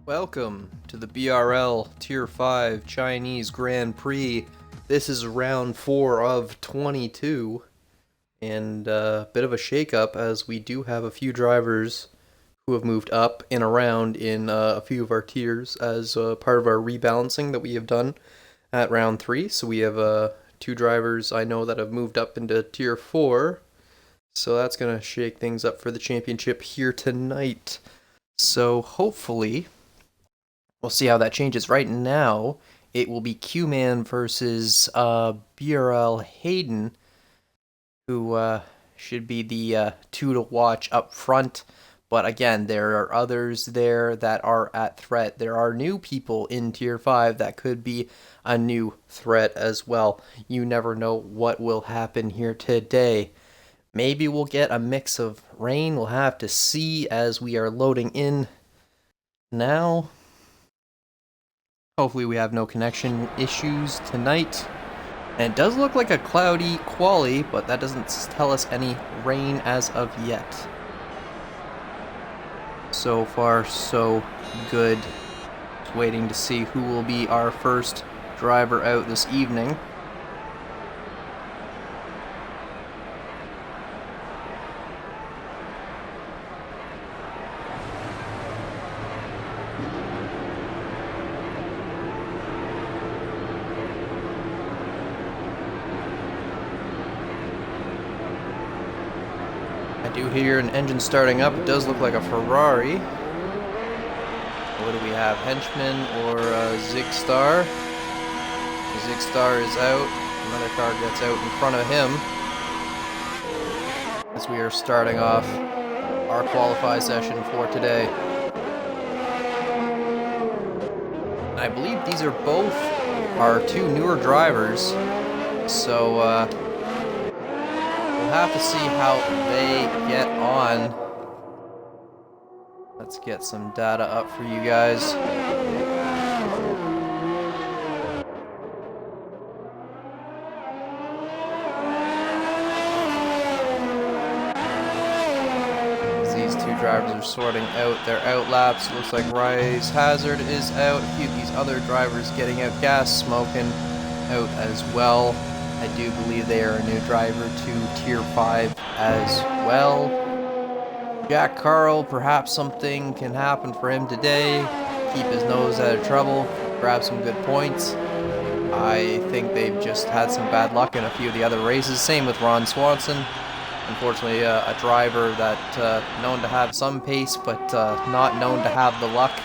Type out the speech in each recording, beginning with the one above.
Welcome to the BRL Tier 5 Chinese Grand Prix. This is round 4 of 22, and a bit of a shakeup as we do have a few drivers who have moved up and around in a few of our tiers as part of our rebalancing that we have done at round 3. So we have two drivers I know that have moved up into Tier 4, so that's going to shake things up for the championship here tonight. So hopefully we'll see how that changes. Right now, it will be Q-Man versus BRL Hayden, who should be the two to watch up front. But again, there are others there that are at threat. There are new people in Tier 5 that could be a new threat as well. You never know what will happen here today. Maybe we'll get a mix of rain. We'll have to see as we are loading in now. Hopefully we have no connection issues tonight. And it does look like a cloudy quali, but that doesn't tell us any rain as of yet. So far, so good. Just waiting to see who will be our first driver out this evening. I do hear an engine starting up. It does look like a Ferrari. What do we have? Henchman or Zigstar? Zigstar is out. Another car gets out in front of him. As we are starting off our qualify session for today. I believe these are both our two newer drivers. So, we'll have to see how they get on. Let's get some data up for you guys. As these two drivers are sorting out their out laps, looks like Rise Hazard is out. A few of these other drivers getting out, Gas Smoking out as well. I do believe they are a new driver to Tier 5 as well. Jack Carl, perhaps something can happen for him today. Keep his nose out of trouble, grab some good points. I think they've just had some bad luck in a few of the other races. Same with Ron Swanson. Unfortunately, a driver that known to have some pace, but not known to have the luck.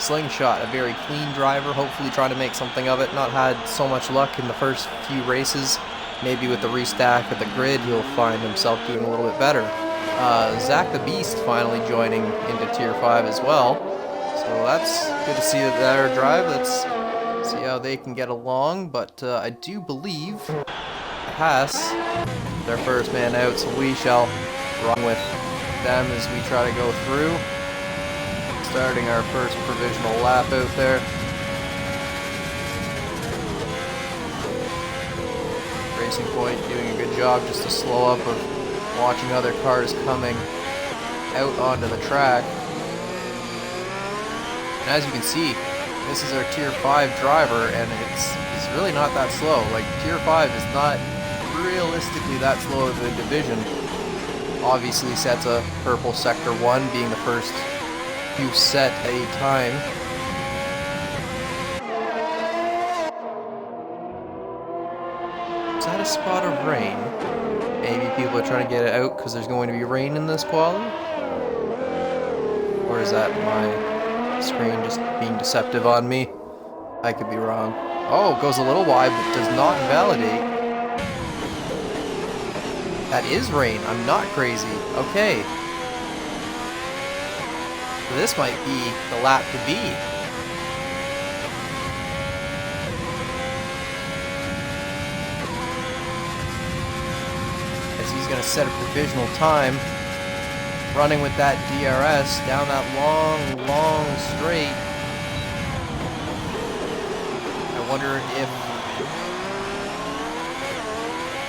Slingshot, a very clean driver, hopefully trying to make something of it. Not had so much luck in the first few races. Maybe with the restack of the grid, he'll find himself doing a little bit better. Zach the Beast finally joining into Tier 5 as well. So that's good to see that they're drive. Let's see how they can get along. But I do believe Haas, their first man out, so we shall run with them as we try to go through. Starting our first provisional lap out there. Racing Point doing a good job just to slow up of watching other cars coming out onto the track. And as you can see, this is our Tier 5 driver, and it's really not that slow. Like, Tier 5 is not realistically that slow of a division. Obviously sets a purple Sector 1 being the first few set a time. Is that a spot of rain? Maybe people are trying to get it out because there's going to be rain in this quali? Or is that my screen just being deceptive on me? I could be wrong. Oh, it goes a little wide but does not invalidate. That is rain. I'm not crazy. Okay. This might be the lap to be. As he's going to set a provisional time, running with that DRS down that long straight. I wonder if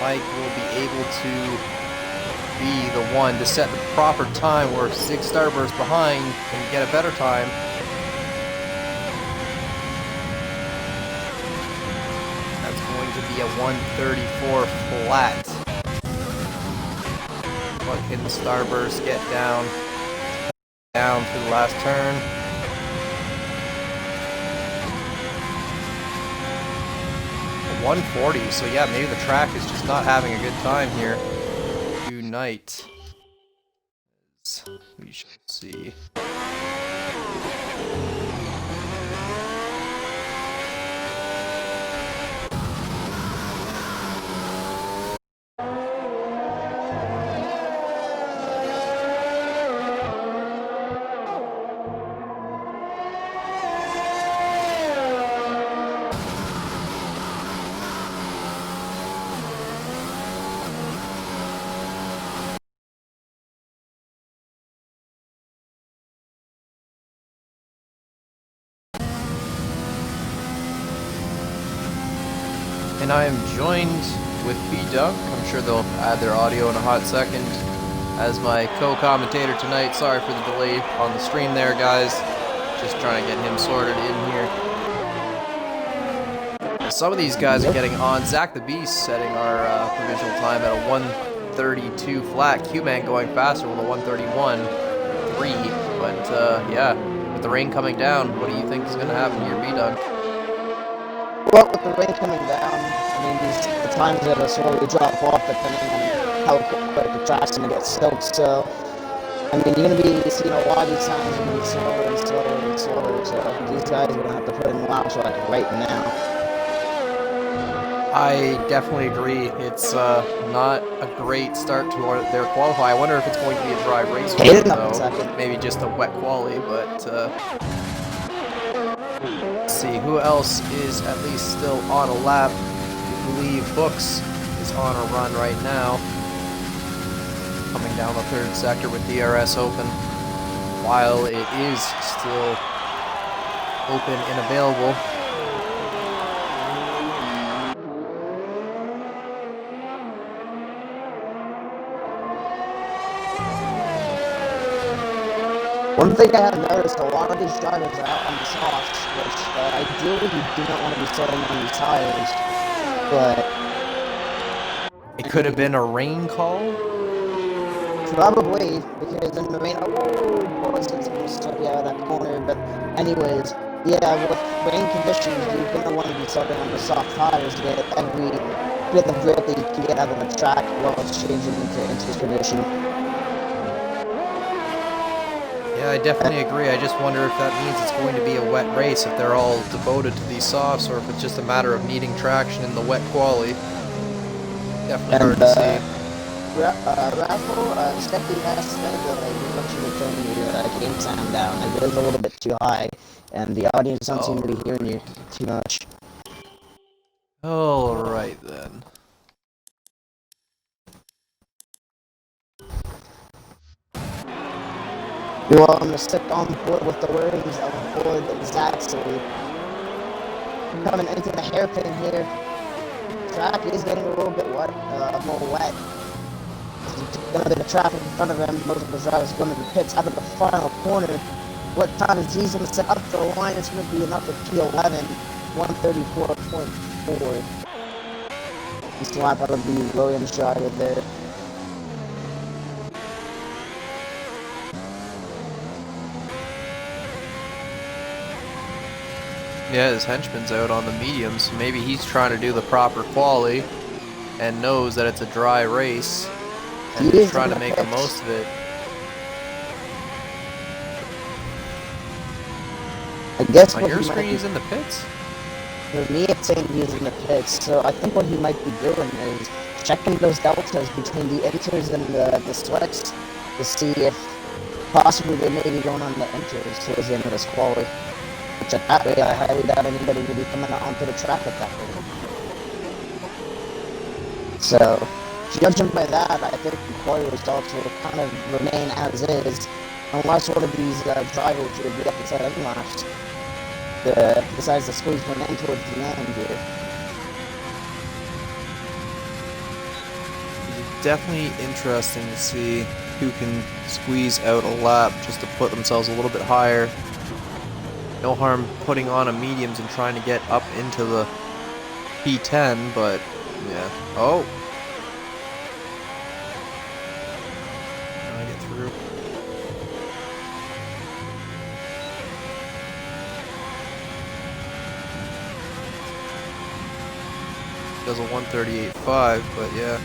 Mike will be able to be the one to set the proper time where Zig Starburst behind can get a better time. 134 flat. What can Starburst get down to the last turn? A 140, so yeah, maybe the track is just not having a good time here tonight. We shall see. And I am joined with B-Dunk. I'm sure they'll add their audio in a hot second. As my co-commentator tonight. Sorry for the delay on the stream there, guys. Just trying to get him sorted in here. Some of these guys are getting on. Zach the Beast setting our provisional time at a 132 flat. Q-Man going faster with a 131.3. But yeah, with the rain coming down, what do you think is going to happen here, B-Dunk? Well, with the rain coming down, I mean, the times are going to slowly drop off depending on how quick the track's going to get soaked. So, I mean, you're going to be seeing a lot of these times are going to be slower and slower and slower. So, these guys are going to have to put in laps like right now. I definitely agree. It's not a great start to their qualify. I wonder if it's going to be a dry race for them, though. Maybe just a wet quali, but let's see who else is at least still on a lap. I believe Books is on a run right now, coming down the third sector with DRS open, while it is still open and available. One thing I have noticed, a lot of these drivers are out on the softs, which ideally you do not want to be starting on these tires, but... It could have been a rain call? Probably, because in the rain, oh, it's almost stuck out of that corner, but anyways, yeah, with rain conditions, you're going to want to be starting on the soft tires to get every bit of grip that you can get out of the track while it's changing into condition. Yeah, I definitely agree. I just wonder if that means it's going to be a wet race, if they're all devoted to these softs, or if it's just a matter of needing traction in the wet quali. Definitely hard to see. Raffle, Steppy asked me what you were turning your game sound down. It is a little bit too high, and the audience don't seem to be hearing you too much. Alright then. Well, I'm going to stick on board with the wordings on board exactly. Coming into the hairpin here. Track is getting a little bit wet, more wet. There's going to be the traffic in front of him. Most of the drivers going to the pits out of the final corner. What time is he's going to set up the line? It's going to be enough of P11, 134.4. This lap out of the Williams driver there. Yeah, his henchman's out on the mediums. Maybe he's trying to do the proper quali and knows that it's a dry race and he's trying to make the most of it. I guess on your screen he's in the pits? For me it's saying he's in the pits, so I think what he might be doing is checking those deltas between the inters and the slicks to see if possibly they may be going on the inters towards the end of this quali. Which at that rate, I highly doubt anybody will be coming onto the track at that rate. So, judging by that, I think the quali results will kind of remain as is, unless one of these drivers would be up inside of laps. Decides to squeeze one in towards the end here. It's definitely interesting to see who can squeeze out a lap just to put themselves a little bit higher. No harm putting on a mediums and trying to get up into the P10, but Yeah. Oh. Can I get through? Does a 138.5, but yeah.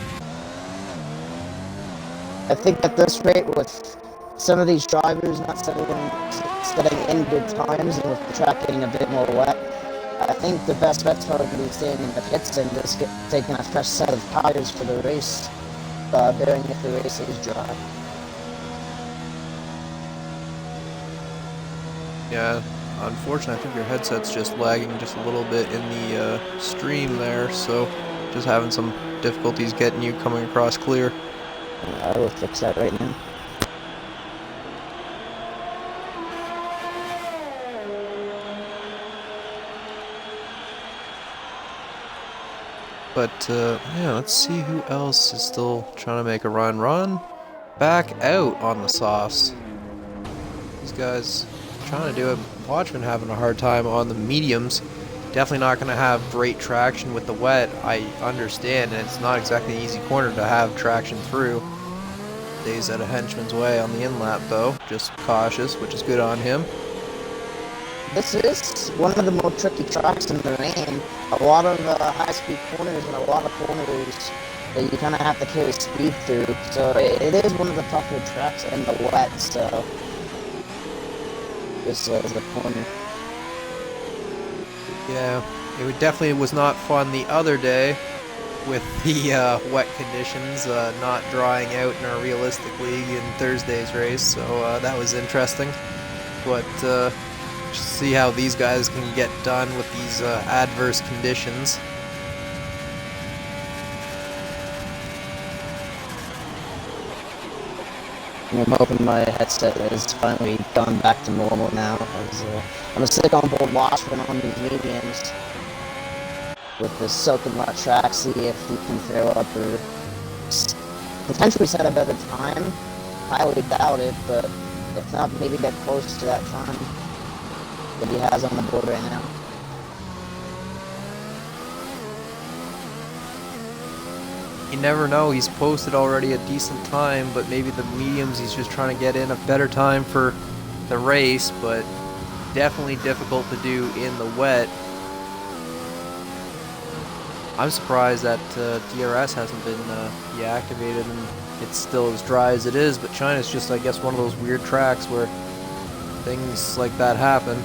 I think at this rate, with some of these drivers not setting in good times, and with the track getting a bit more wet, I think the best bet's probably going to be staying in the pits and just taking a fresh set of tires for the race, bearing if the race is dry. Yeah, unfortunately, I think your headset's just lagging just a little bit in the stream there, so just having some difficulties getting you coming across clear. I will fix that right now. But yeah, let's see who else is still trying to make a run. Run back out on the softs. These guys trying to do it. Watchman having a hard time on the mediums. Definitely not going to have great traction with the wet. I understand, and it's not exactly an easy corner to have traction through. Stays at a henchman's way on the in-lap though. Just cautious, which is good on him. This is one of the more tricky tracks in the rain. A lot of high-speed corners and a lot of corners that you kind of have to carry speed through. So it is one of the tougher tracks in the wet. So this is the corner. Yeah, it definitely was not fun the other day with the wet conditions not drying out in our realistic league in Thursday's race. So that was interesting. But see how these guys can get done with these adverse conditions. I'm hoping my headset has finally gone back to normal now. I'm a sick on board Washburn on these mediums with the soaking wet track. See if he can throw up or potentially set a better time. Highly doubt it, but if not, maybe get close to that time that he has on the board right now. You never know, he's posted already a decent time, but maybe the mediums he's just trying to get in a better time for the race, but definitely difficult to do in the wet. I'm surprised that DRS hasn't been deactivated and it's still as dry as it is, but China's just, I guess, one of those weird tracks where things like that happen.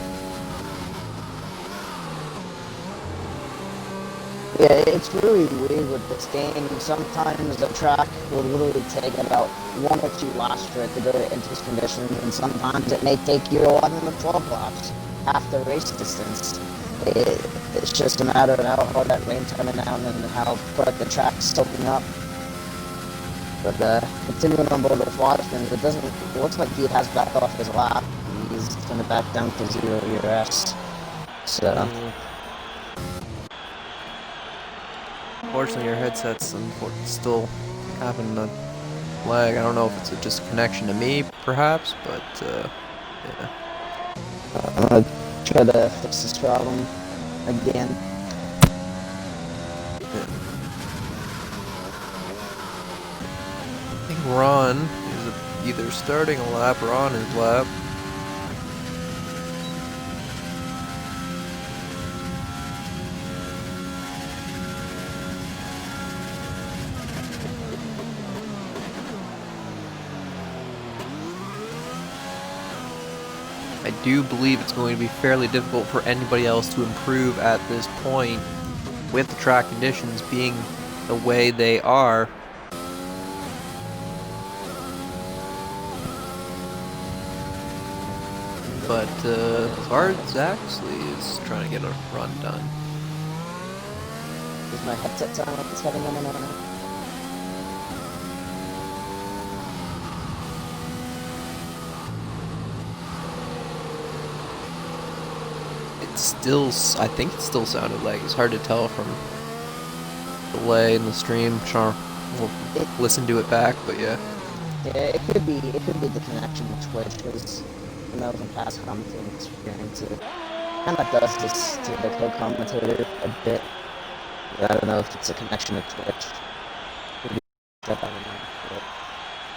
Yeah, it's really weird with this game. Sometimes the track will literally take about 1 or 2 laps for it to go into its conditions, and sometimes it may take you 11 or 12 laps, half the race distance. It's just a matter of how hard that rain's coming down and how quick the track's soaking up. But continuing on board with Washington, it looks like he has backed off his lap. He's going to back down to 0 ERS. So. Unfortunately, your headset's still having a lag. I don't know if it's just a connection to me, perhaps, but yeah. I'm going to try to fix this problem again. I think Ron is either starting a lap or on his lap. I do believe it's going to be fairly difficult for anybody else to improve at this point with the track conditions being the way they are. But Zards actually is trying to get a run done. Is my headset on? It's having no. I think it still sounded like it's hard to tell from delay in the stream. Sure, we'll listen to it back, but yeah. Yeah, it could be the connection with Twitch, because when I was in past commentating experience, it kind of does this to the co-commentator a bit. I don't know if it's a connection to Twitch. Maybe I don't know. But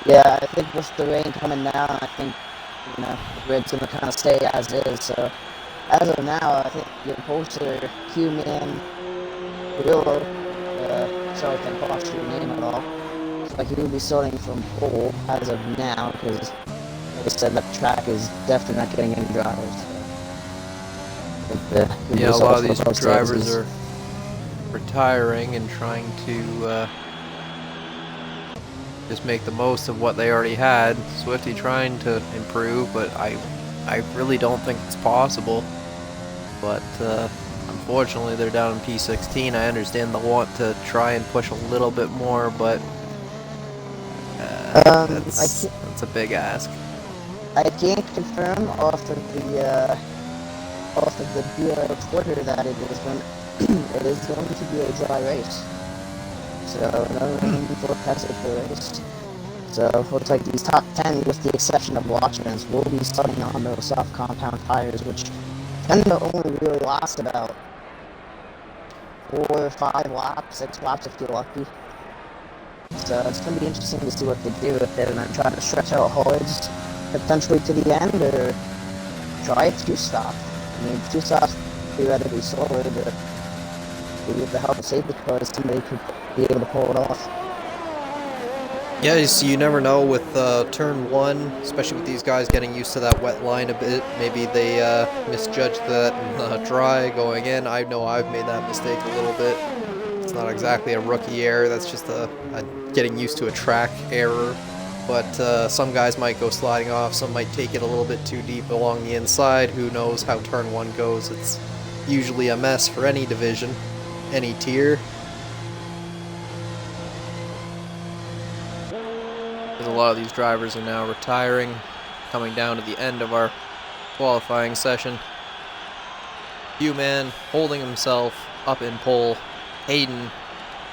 yeah, I think with the rain coming down, I think, you know, the grid's gonna kind of stay as is. So as of now, I think your poster, Q-Man, Gorilla, sorry if I botched your name at all. So like he will be starting from pole as of now, because like I said, that track is definitely not getting any drivers. So Yeah, a lot of these drivers are retiring and trying to just make the most of what they already had. Swifty trying to improve, but I really don't think it's possible. But unfortunately, they're down in P16. I understand they'll want to try and push a little bit more, but that's a big ask. I can't confirm off of the Twitter that it is going to be a dry race. So no rain forecasted for the race. So it looks like these top 10, with the exception of Watchmen's, will be starting on those soft compound tires, which tend to only really last about 4 or 5 laps, 6 laps if you're lucky. So it's going to be interesting to see what they do, if they're going to try to stretch out holds potentially to the end, or try a 2-stop. I mean, 2-stops theoretically slower, but with the help of safety cars, somebody could be able to pull it off. Yeah, you never know with turn 1, especially with these guys getting used to that wet line a bit. Maybe they misjudged that dry going in. I know I've made that mistake a little bit. It's not exactly a rookie error, that's just a getting used to a track error. But some guys might go sliding off, some might take it a little bit too deep along the inside. Who knows how turn 1 goes? It's usually a mess for any division, any tier. A lot of these drivers are now retiring, coming down to the end of our qualifying session. Q-Man holding himself up in pole, Hayden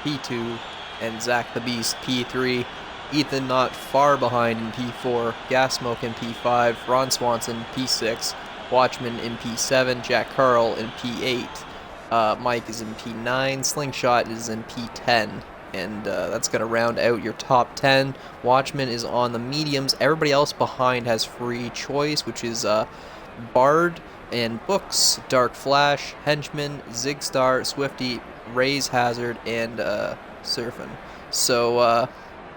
P2, and Zach the Beast P3. Ethan not far behind in P4, Gas Smoke in P5, Ron Swanson P6, Watchman in P7, Jack Carl in P8, Mike is in P9, Slingshot is in P10. And that's going to round out your top 10. Watchman is on the mediums. Everybody else behind has free choice, which is Bard and Books, Dark Flash, Henchman, Zigstar, Swifty, Raise Hazard, and Surfin. So,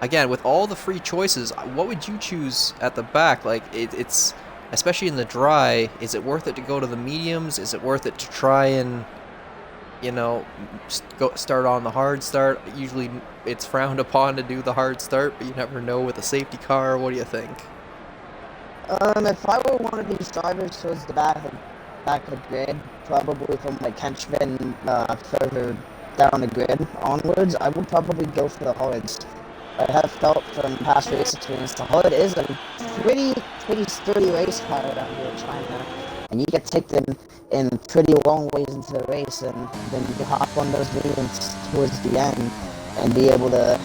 again, with all the free choices, what would you choose at the back? Like, it's, especially in the dry, is it worth it to go to the mediums? Is it worth it to try and, you know, start on the hard start? Usually it's frowned upon to do the hard start, but you never know with a safety car. What do you think? If I were one of these drivers towards the back of the grid, probably from like Henchman further down the grid onwards, I would probably go for the hards. I have felt from past race experience, the hard is a pretty sturdy race car down here in China. And you get taken in pretty long ways into the race, and then you can hop on those mediums towards the end and be able to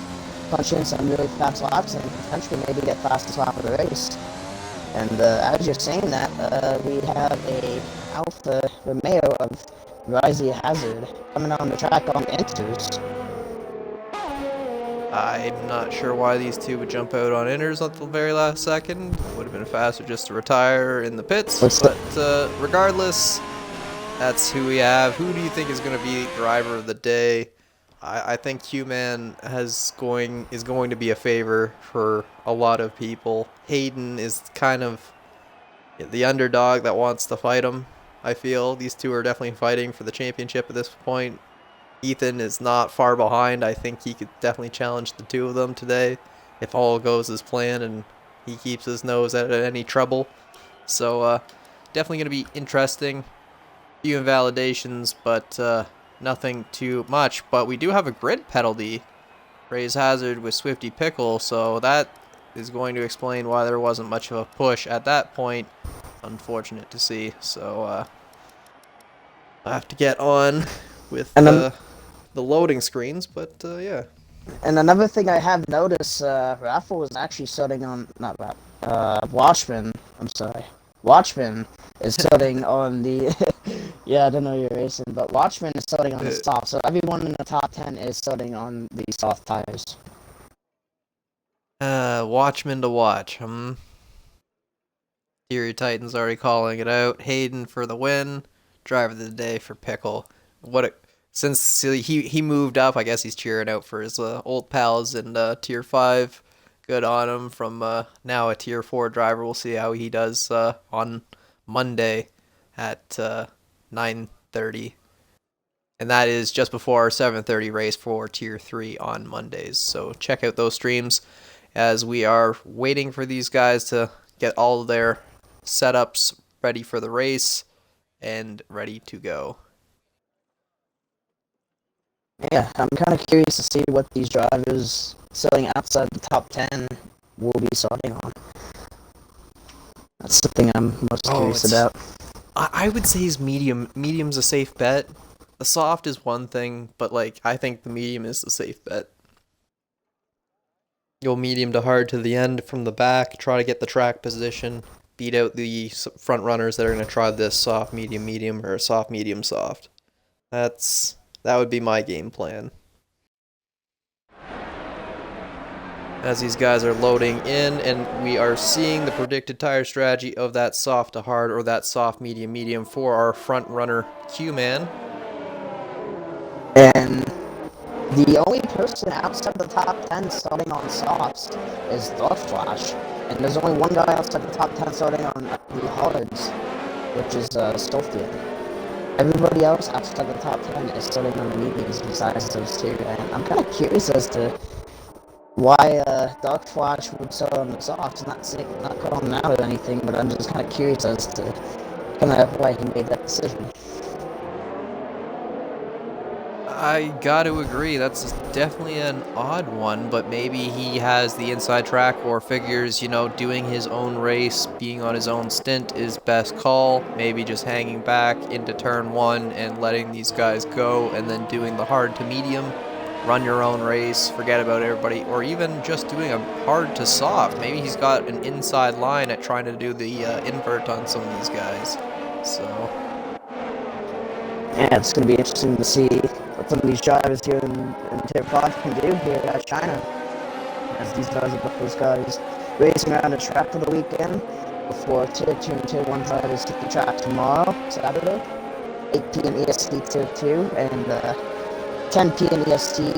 punch in some really fast laps and potentially maybe get fastest lap of the race. And as you're saying that, we have a Alfa Romeo of Risey Hazard coming on the track on inters. I'm not sure why these two would jump out on inters at the very last second. Would have been faster just to retire in the pits. But regardless, that's who we have. Who do you think is going to be driver of the day? I think Q-Man is going to be a favor for a lot of people. Hayden is kind of the underdog that wants to fight him. I feel these two are definitely fighting for the championship at this point. Ethan is not far behind. I think he could definitely challenge the two of them today if all goes as planned and he keeps his nose out of any trouble. So definitely going to be interesting. Few invalidations, but nothing too much. But we do have a grid penalty. Raise Hazard with Swifty Pickle, so that is going to explain why there wasn't much of a push at that point. Unfortunate to see. So I have to get on with the loading screens, but yeah. And another thing I have noticed, Raffle was actually starting on, not Raffle, Watchman, I'm sorry. Watchman is starting on the. Yeah, I don't know you're racing, but Watchman is starting on the soft. So everyone in the top 10 is starting on the soft tires. Watchmen to watch. Fury Titans already calling it out. Hayden for the win. Driver of the day for Pickle. Since he moved up, I guess he's cheering out for his old pals in Tier 5. Good on him from now a Tier 4 driver. We'll see how he does on Monday at 9:30. And that is just before our 7:30 race for Tier 3 on Mondays. So check out those streams as we are waiting for these guys to get all of their setups ready for the race and ready to go. Yeah, I'm kind of curious to see what these drivers starting outside the top 10 will be starting on. That's the thing I'm most curious about. I would say his medium's a safe bet. The soft is one thing, but like I think the medium is the safe bet. You'll medium to hard to the end from the back, try to get the track position, beat out the front runners that are going to try this soft medium medium or soft medium soft. That would be my game plan. As these guys are loading in, and we are seeing the predicted tire strategy of that soft to hard or that soft medium medium for our front runner Q-Man. And the only person outside the top 10 starting on softs is Dark Flash. And there's only one guy outside the top 10 starting on the hards, which is Sophia. Everybody else outside the top 10 is starting on the mediums besides those two. And I'm kind of curious as to why Dark Flash would start on the softs, not calling him out or anything, but I'm just kind of curious as to kind of why he made that decision. I got to agree, that's definitely an odd one, but maybe he has the inside track or figures, doing his own race, being on his own stint is best call. Maybe just hanging back into turn 1 and letting these guys go and then doing the hard to medium, run your own race, forget about everybody, or even just doing a hard to soft. Maybe he's got an inside line at trying to do the invert on some of these guys. So yeah, it's going to be interesting to see what some of these drivers here in Tier 5 can do here at China. As these guys are both those guys racing around the track for the weekend before Tier 2 and Tier 1 drivers hit the track tomorrow, Saturday, 8 p.m. EST Tier 2 and 10 p.m. EST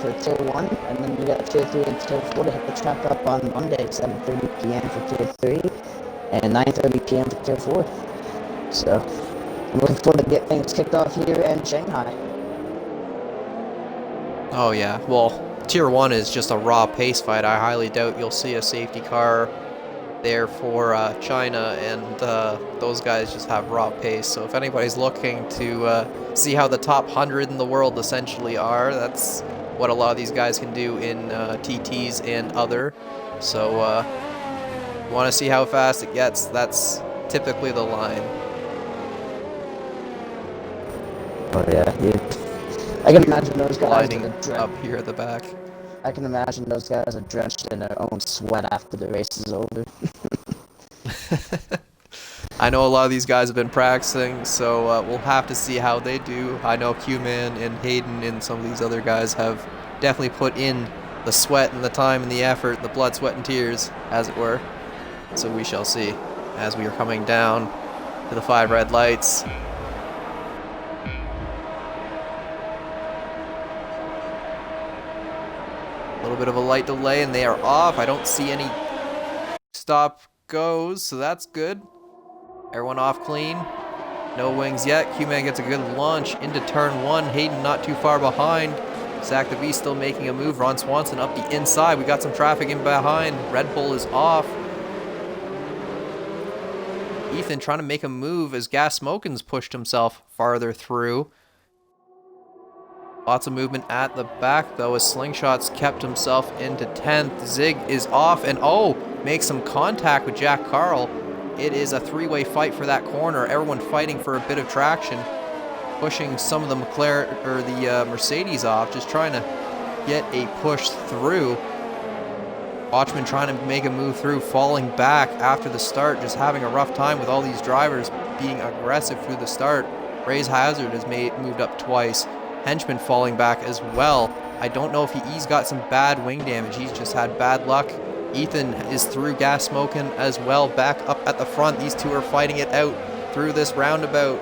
for Tier 1. And then we got Tier 3 and Tier 4 to hit the track up on Monday, 7:30 p.m. for Tier 3 and 9:30 p.m. for Tier 4. So I'm looking forward to get things kicked off here in Shanghai. oh yeah, well, Tier 1 is just a raw pace fight. I highly doubt you'll see a safety car there for China, and those guys just have raw pace. So if anybody's looking to see how the top 100 in the world essentially are, that's what a lot of these guys can do in TTs and other. So you want to see how fast it gets, that's typically the line. Oh yeah, I can imagine those guys Lining up here at the back. I can imagine those guys are drenched in their own sweat after the race is over. I know a lot of these guys have been practicing, so we'll have to see how they do. I know Q-Man and Hayden and some of these other guys have definitely put in the sweat and the time and the effort, the blood, sweat, and tears, as it were. So we shall see as we are coming down to the 5 red lights. A little bit of a light delay and they are off. I don't see any stop goes, so that's good. Everyone off clean. No wings yet. Q-Man gets a good launch into turn 1. Hayden not too far behind. Zach the Beast still making a move. Ron Swanson up the inside. We got some traffic in behind. Red Bull is off. Ethan trying to make a move as Gas Smokin's pushed himself farther through. Lots of movement at the back, though, as Slingshot's kept himself into 10th. Zig is off and, makes some contact with Jack Carl. It is a 3-way fight for that corner. Everyone fighting for a bit of traction. Pushing some of the McLaren, or the Mercedes off, just trying to get a push through. Watchman trying to make a move through, falling back after the start, just having a rough time with all these drivers being aggressive through the start. Ray's Hazard has moved up twice. Henchman falling back as well. I don't know if he's got some bad wing damage. He's just had bad luck. Ethan is through gas smoking as well, back up at the front. These two are fighting it out through this roundabout.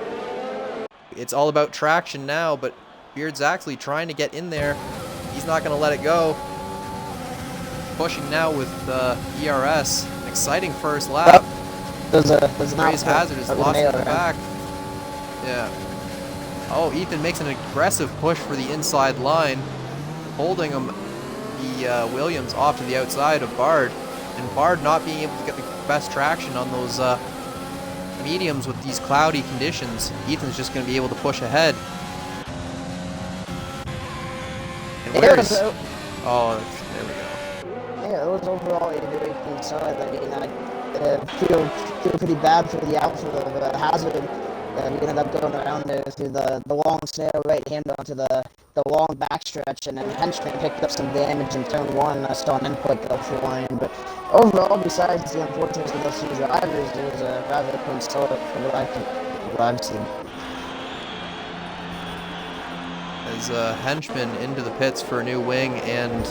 It's all about traction now, but Beard Zaxley trying to get in there. He's not going to let it go. Pushing now with ERS. An exciting first lap. Ray's Hazard is lost in the back. Yeah. Oh, Ethan makes an aggressive push for the inside line, holding him, the Williams, off to the outside of Bard, and Bard not being able to get the best traction on those mediums with these cloudy conditions. Ethan's just going to be able to push ahead. And where's... Oh, there we go. Yeah, it was overall a very clean start. I mean, I feel pretty bad for the outfit of Hazard. We ended up going around there through the long snare right hand onto the long backstretch, and then Henchman picked up some damage in turn 1. I saw an input go for line, but overall, besides the unfortunate of those two drivers, it was a rather clean start from what I've seen. As Henchman into the pits for a new wing and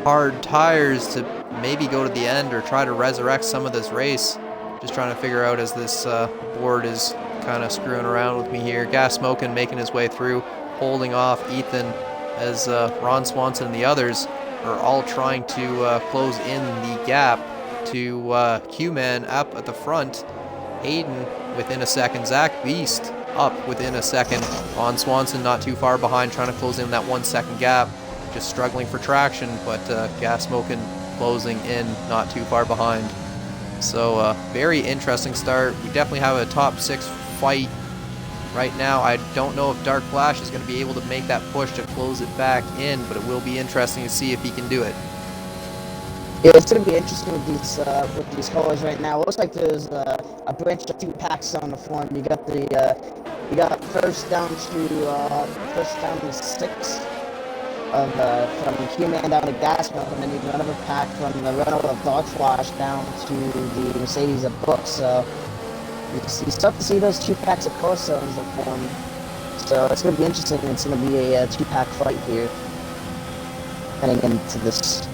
hard tires to maybe go to the end or try to resurrect some of this race. Just trying to figure out as this board is kind of screwing around with me here. Gas Smokin' making his way through, holding off Ethan as Ron Swanson and the others are all trying to close in the gap to Q-Man up at the front. Hayden within a second. Zach Beast up within a second. Ron Swanson not too far behind, trying to close in that 1 second gap. Just struggling for traction, but Gas Smokin' closing in not too far behind. So very interesting start. We definitely have a top 6 fight right now. I don't know if Dark Flash is going to be able to make that push to close it back in, but it will be interesting to see if he can do it. Yeah, it's going to be interesting with these colors right now. It looks like there's a branch of 2 packs on the form. You got first down to 6. From Q-Man down to Gas Milk, and then you get another pack from the Renault of Dark Flash down to the Mercedes of Book. So you start to see those 2 packs of color zones that form. So it's going to be interesting. It's going to be a 2-pack fight here heading into this.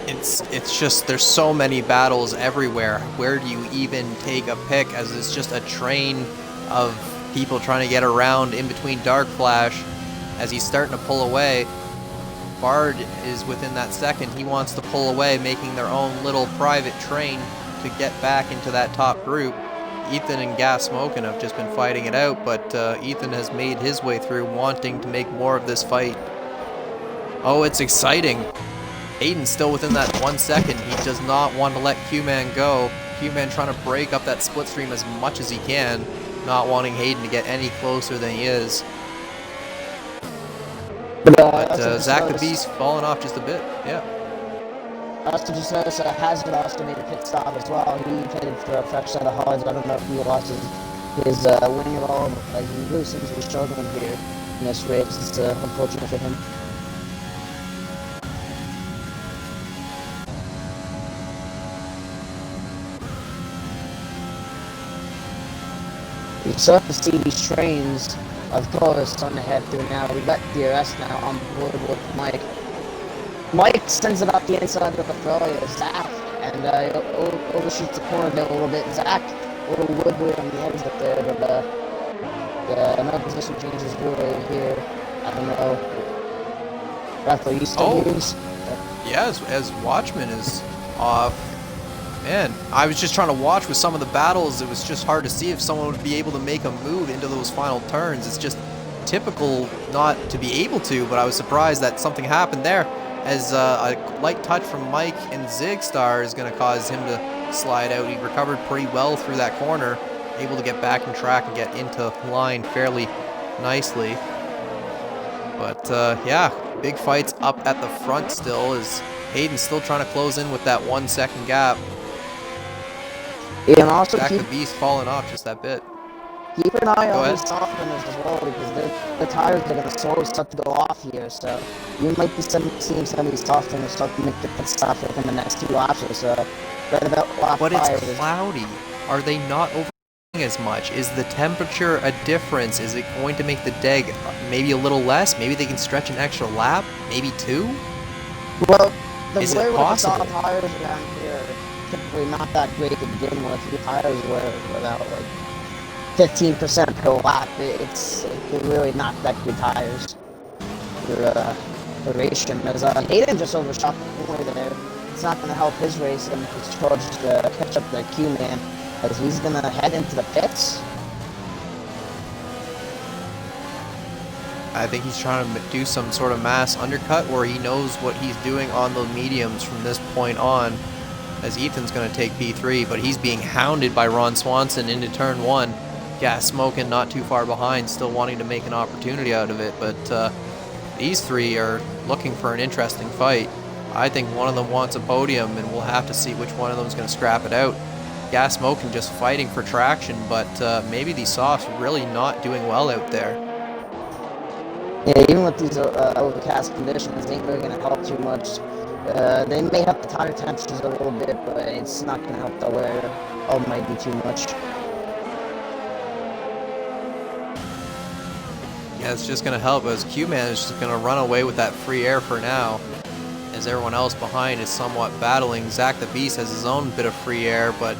It's just, there's so many battles everywhere. Where do you even take a pick, as it's just a train of people trying to get around in between Dark Flash as he's starting to pull away. Bard is within that second. He wants to pull away, making their own little private train to get back into that top group. Ethan and Gas Smokin' have just been fighting it out, but Ethan has made his way through, wanting to make more of this fight. Oh, it's exciting. Hayden's still within that 1 second. He does not want to let Q-Man go. Q-Man trying to break up that split stream as much as he can, not wanting Hayden to get any closer than he is. But Zach the Beast falling off just a bit, yeah. I also just noticed Hazard also made a pit stop as well. He pitted for a fresh set of hards. I don't know if he lost his wing at all, but he really seems to be struggling here in this race. It's unfortunate for him. You start to see these trains of cars starting to head through now. We got DRS now on board with Mike. Mike sends it up the inside of the Ferrari, Zach, and overshoots the corner there a little bit. Zach, a little woodward on the exit there, but no position changes really here. I don't know. Referee still use. Yeah, as Watchman is off. Man, I was just trying to watch with some of the battles. It was just hard to see if someone would be able to make a move into those final turns. It's just typical not to be able to, but I was surprised that something happened there, as a light touch from Mike and Zigstar is going to cause him to slide out. He recovered pretty well through that corner, able to get back in track and get into line fairly nicely. But yeah, big fights up at the front still, as Hayden's still trying to close in with that 1 second gap. Yeah, and also Zach the Beast falling off just that bit. Keep an eye Go on ahead. these softeners as well, because the tires are going to slowly start to go off here, so you might be seeing some of these softeners start to make the pit stop within the next 2 laps or so. Right about lap But it's 5 is... cloudy. Are they not overheating as much? Is the temperature a difference? Is it going to make the deg maybe a little less? Maybe they can stretch an extra lap? Maybe 2? Well, the Is wear it with the soft possible? tires around here are typically not that great to begin with. The tires wear about like 15% per lap. They're really not that good tires for racing. As Hayden just overshot the corner there. It's not going to help his race and his charge to catch up the Q-Man, as he's going to head into the pits. I think he's trying to do some sort of mass undercut where he knows what he's doing on the mediums from this point on, as Ethan's going to take P3, but he's being hounded by Ron Swanson into turn 1. Gas smoking not too far behind, still wanting to make an opportunity out of it, but these three are looking for an interesting fight. I think one of them wants a podium, and we'll have to see which one of them is going to scrap it out. Gas smoking just fighting for traction, but maybe these softs really not doing well out there. Yeah, even with these overcast conditions, they ain't really going to help too much. They may help the tire temperatures a little bit, but it's not going to help the wear almighty too much. Yeah, it's just going to help, as Q-Man is just going to run away with that free air for now, as everyone else behind is somewhat battling. Zach the Beast has his own bit of free air, but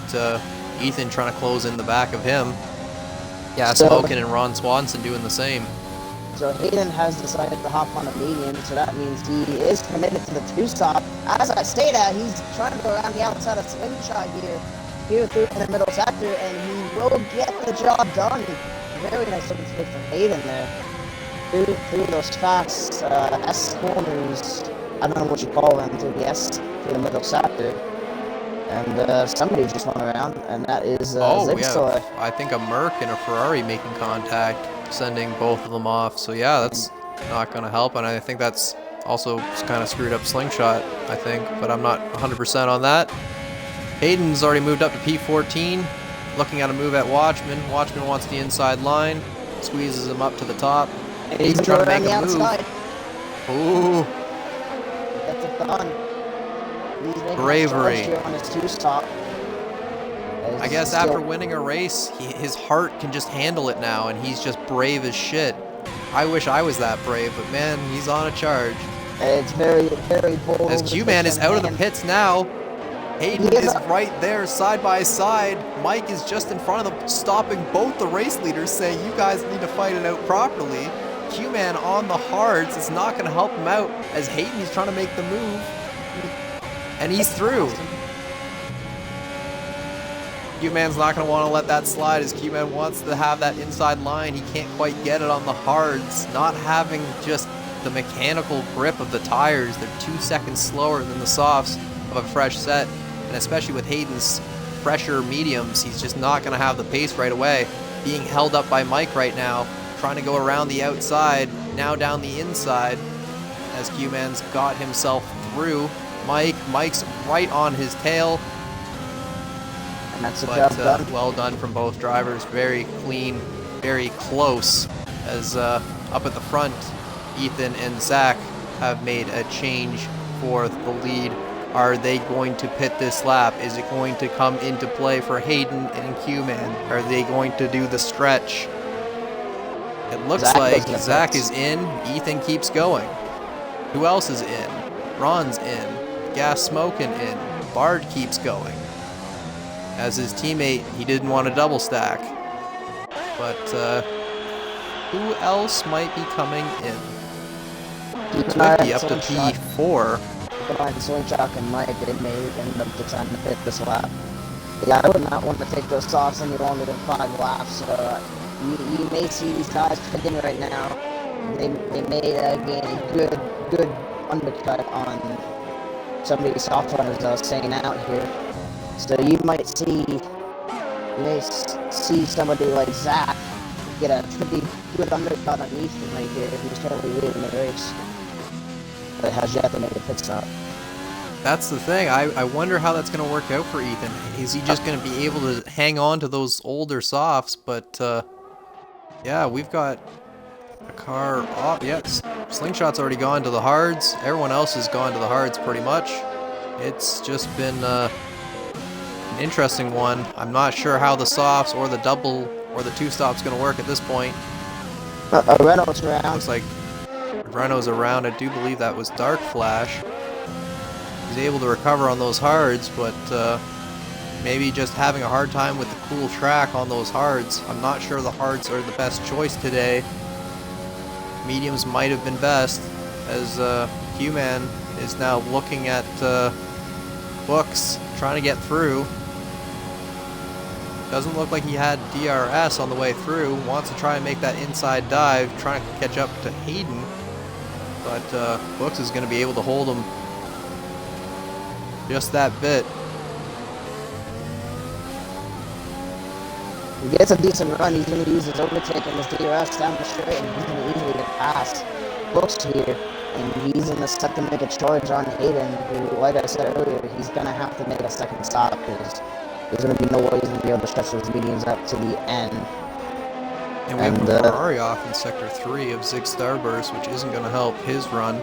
Ethan trying to close in the back of him. Yeah, Smoking and Ron Swanson doing the same. So Hayden has decided to hop on a medium, so that means he is committed to the 2-stop. As I stated, he's trying to go around the outside of Slingshot here through in the middle sector, and he will get the job done. Very nice looking stick from Hayden there. Through those fast S corners, I don't know what you call them, through the S, through the middle sector. And somebody just went around, and that is Zigzor. Yeah, I think a Merc and a Ferrari making contact, sending both of them off. So yeah, that's not going to help, and I think that's also kind of screwed up Slingshot, I think, but I'm not 100% on that. Hayden's already moved up to P14, looking at a move at Watchman. Watchman wants the inside line, squeezes him up to the top. He's trying to make the a move. outside. Ooh. That's a done. Bravery. Here on his 2-stop. I guess after winning a race, his heart can just handle it now, and he's just brave as shit. I wish I was that brave, but man, he's on a charge. It's very, very bold. As Q-Man is out of the pits now, Hayden is right there side by side. Mike is just in front of them, stopping both the race leaders, saying you guys need to fight it out properly. Q-Man on the hards is not going to help him out, as Hayden is trying to make the move, and he's through. Q-Man's not going to want to let that slide, as Q-Man wants to have that inside line. He can't quite get it on the hards, not having just the mechanical grip of the tires. They're 2 seconds slower than the softs of a fresh set, and especially with Hayden's fresher mediums, he's just not going to have the pace right away. Being held up by Mike right now, trying to go around the outside, now down the inside, as Q-Man's got himself through. Mike's right on his tail. And that's a job done. Well done from both drivers. Very clean, very close. As up at the front, Ethan and Zach have made a change for the lead. Are they going to pit this lap? Is it going to come into play for Hayden and Q-Man? Are they going to do the stretch? It looks like Zach is in. Ethan keeps going. Who else is in? Ron's in. Gas Smoking in. Bard keeps going. As his teammate, he didn't want to double stack. But who else might be coming in? Twifty up to P4. Slingshot and Mike, they may end up deciding to pit this lap. Yeah, I would not want to take those softs any longer than 5 laps. You may see these guys pitting right now. They may gain a good undercut on some of these soft runners staying out here. So you might see somebody like Zach get a pretty good undercut on Ethan right here if he's totally leading the race. But has yet to make a pit stop. That's the thing. I wonder how that's going to work out for Ethan. Is he just going to be able to hang on to those older softs? But Yeah, we've got a car off. Yeah, Slingshot's already gone to the hards. Everyone else has gone to the hards pretty much. It's just been an interesting one. I'm not sure how the softs or the double or the two stop's going to work at this point. Renault's around. Looks like Renault's around. I do believe that was Dark Flash. He's able to recover on those hards, but maybe just having a hard time with the cool track on those hards. I'm not sure the hards are the best choice today. Mediums might have been best, as Q-Man is now looking at books, trying to get through. Doesn't look like he had DRS on the way through. Wants to try and make that inside dive, trying to catch up to Hayden. But Books is going to be able to hold him just that bit. He gets a decent run. He's going to use his overtake and his DRS down the straight, and he's going to easily get past Books here. And he's in the set to make a charge on Hayden, who, like I said earlier, he's going to have to make a second stop because there's going to be no way he's going to be able to stretch those mediums up to the end. And we have a Ferrari off in Sector 3 of Zig Starburst, which isn't going to help his run.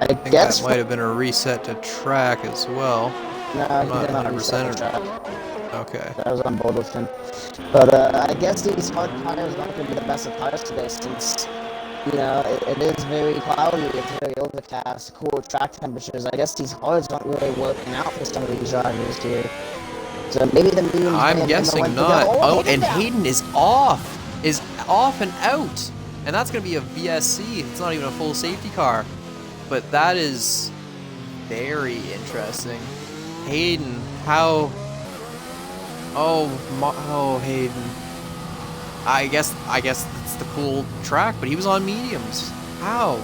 I think that might have been a reset to track as well. No, I'm not he did not 100% reset to track. Okay. I was on board with him. But I guess these hard tires aren't going to be the best of tires today since, you know, it is very cloudy, it's very overcast, cool track temperatures. I guess these hards aren't really working out for some of these drivers here. So maybe the mediums. I'm guessing not. Oh, and Hayden is off and out. And that's going to be a VSC. It's not even a full safety car. But that is very interesting. Hayden, how... Oh, Hayden. I guess it's the cool track, but he was on mediums. How?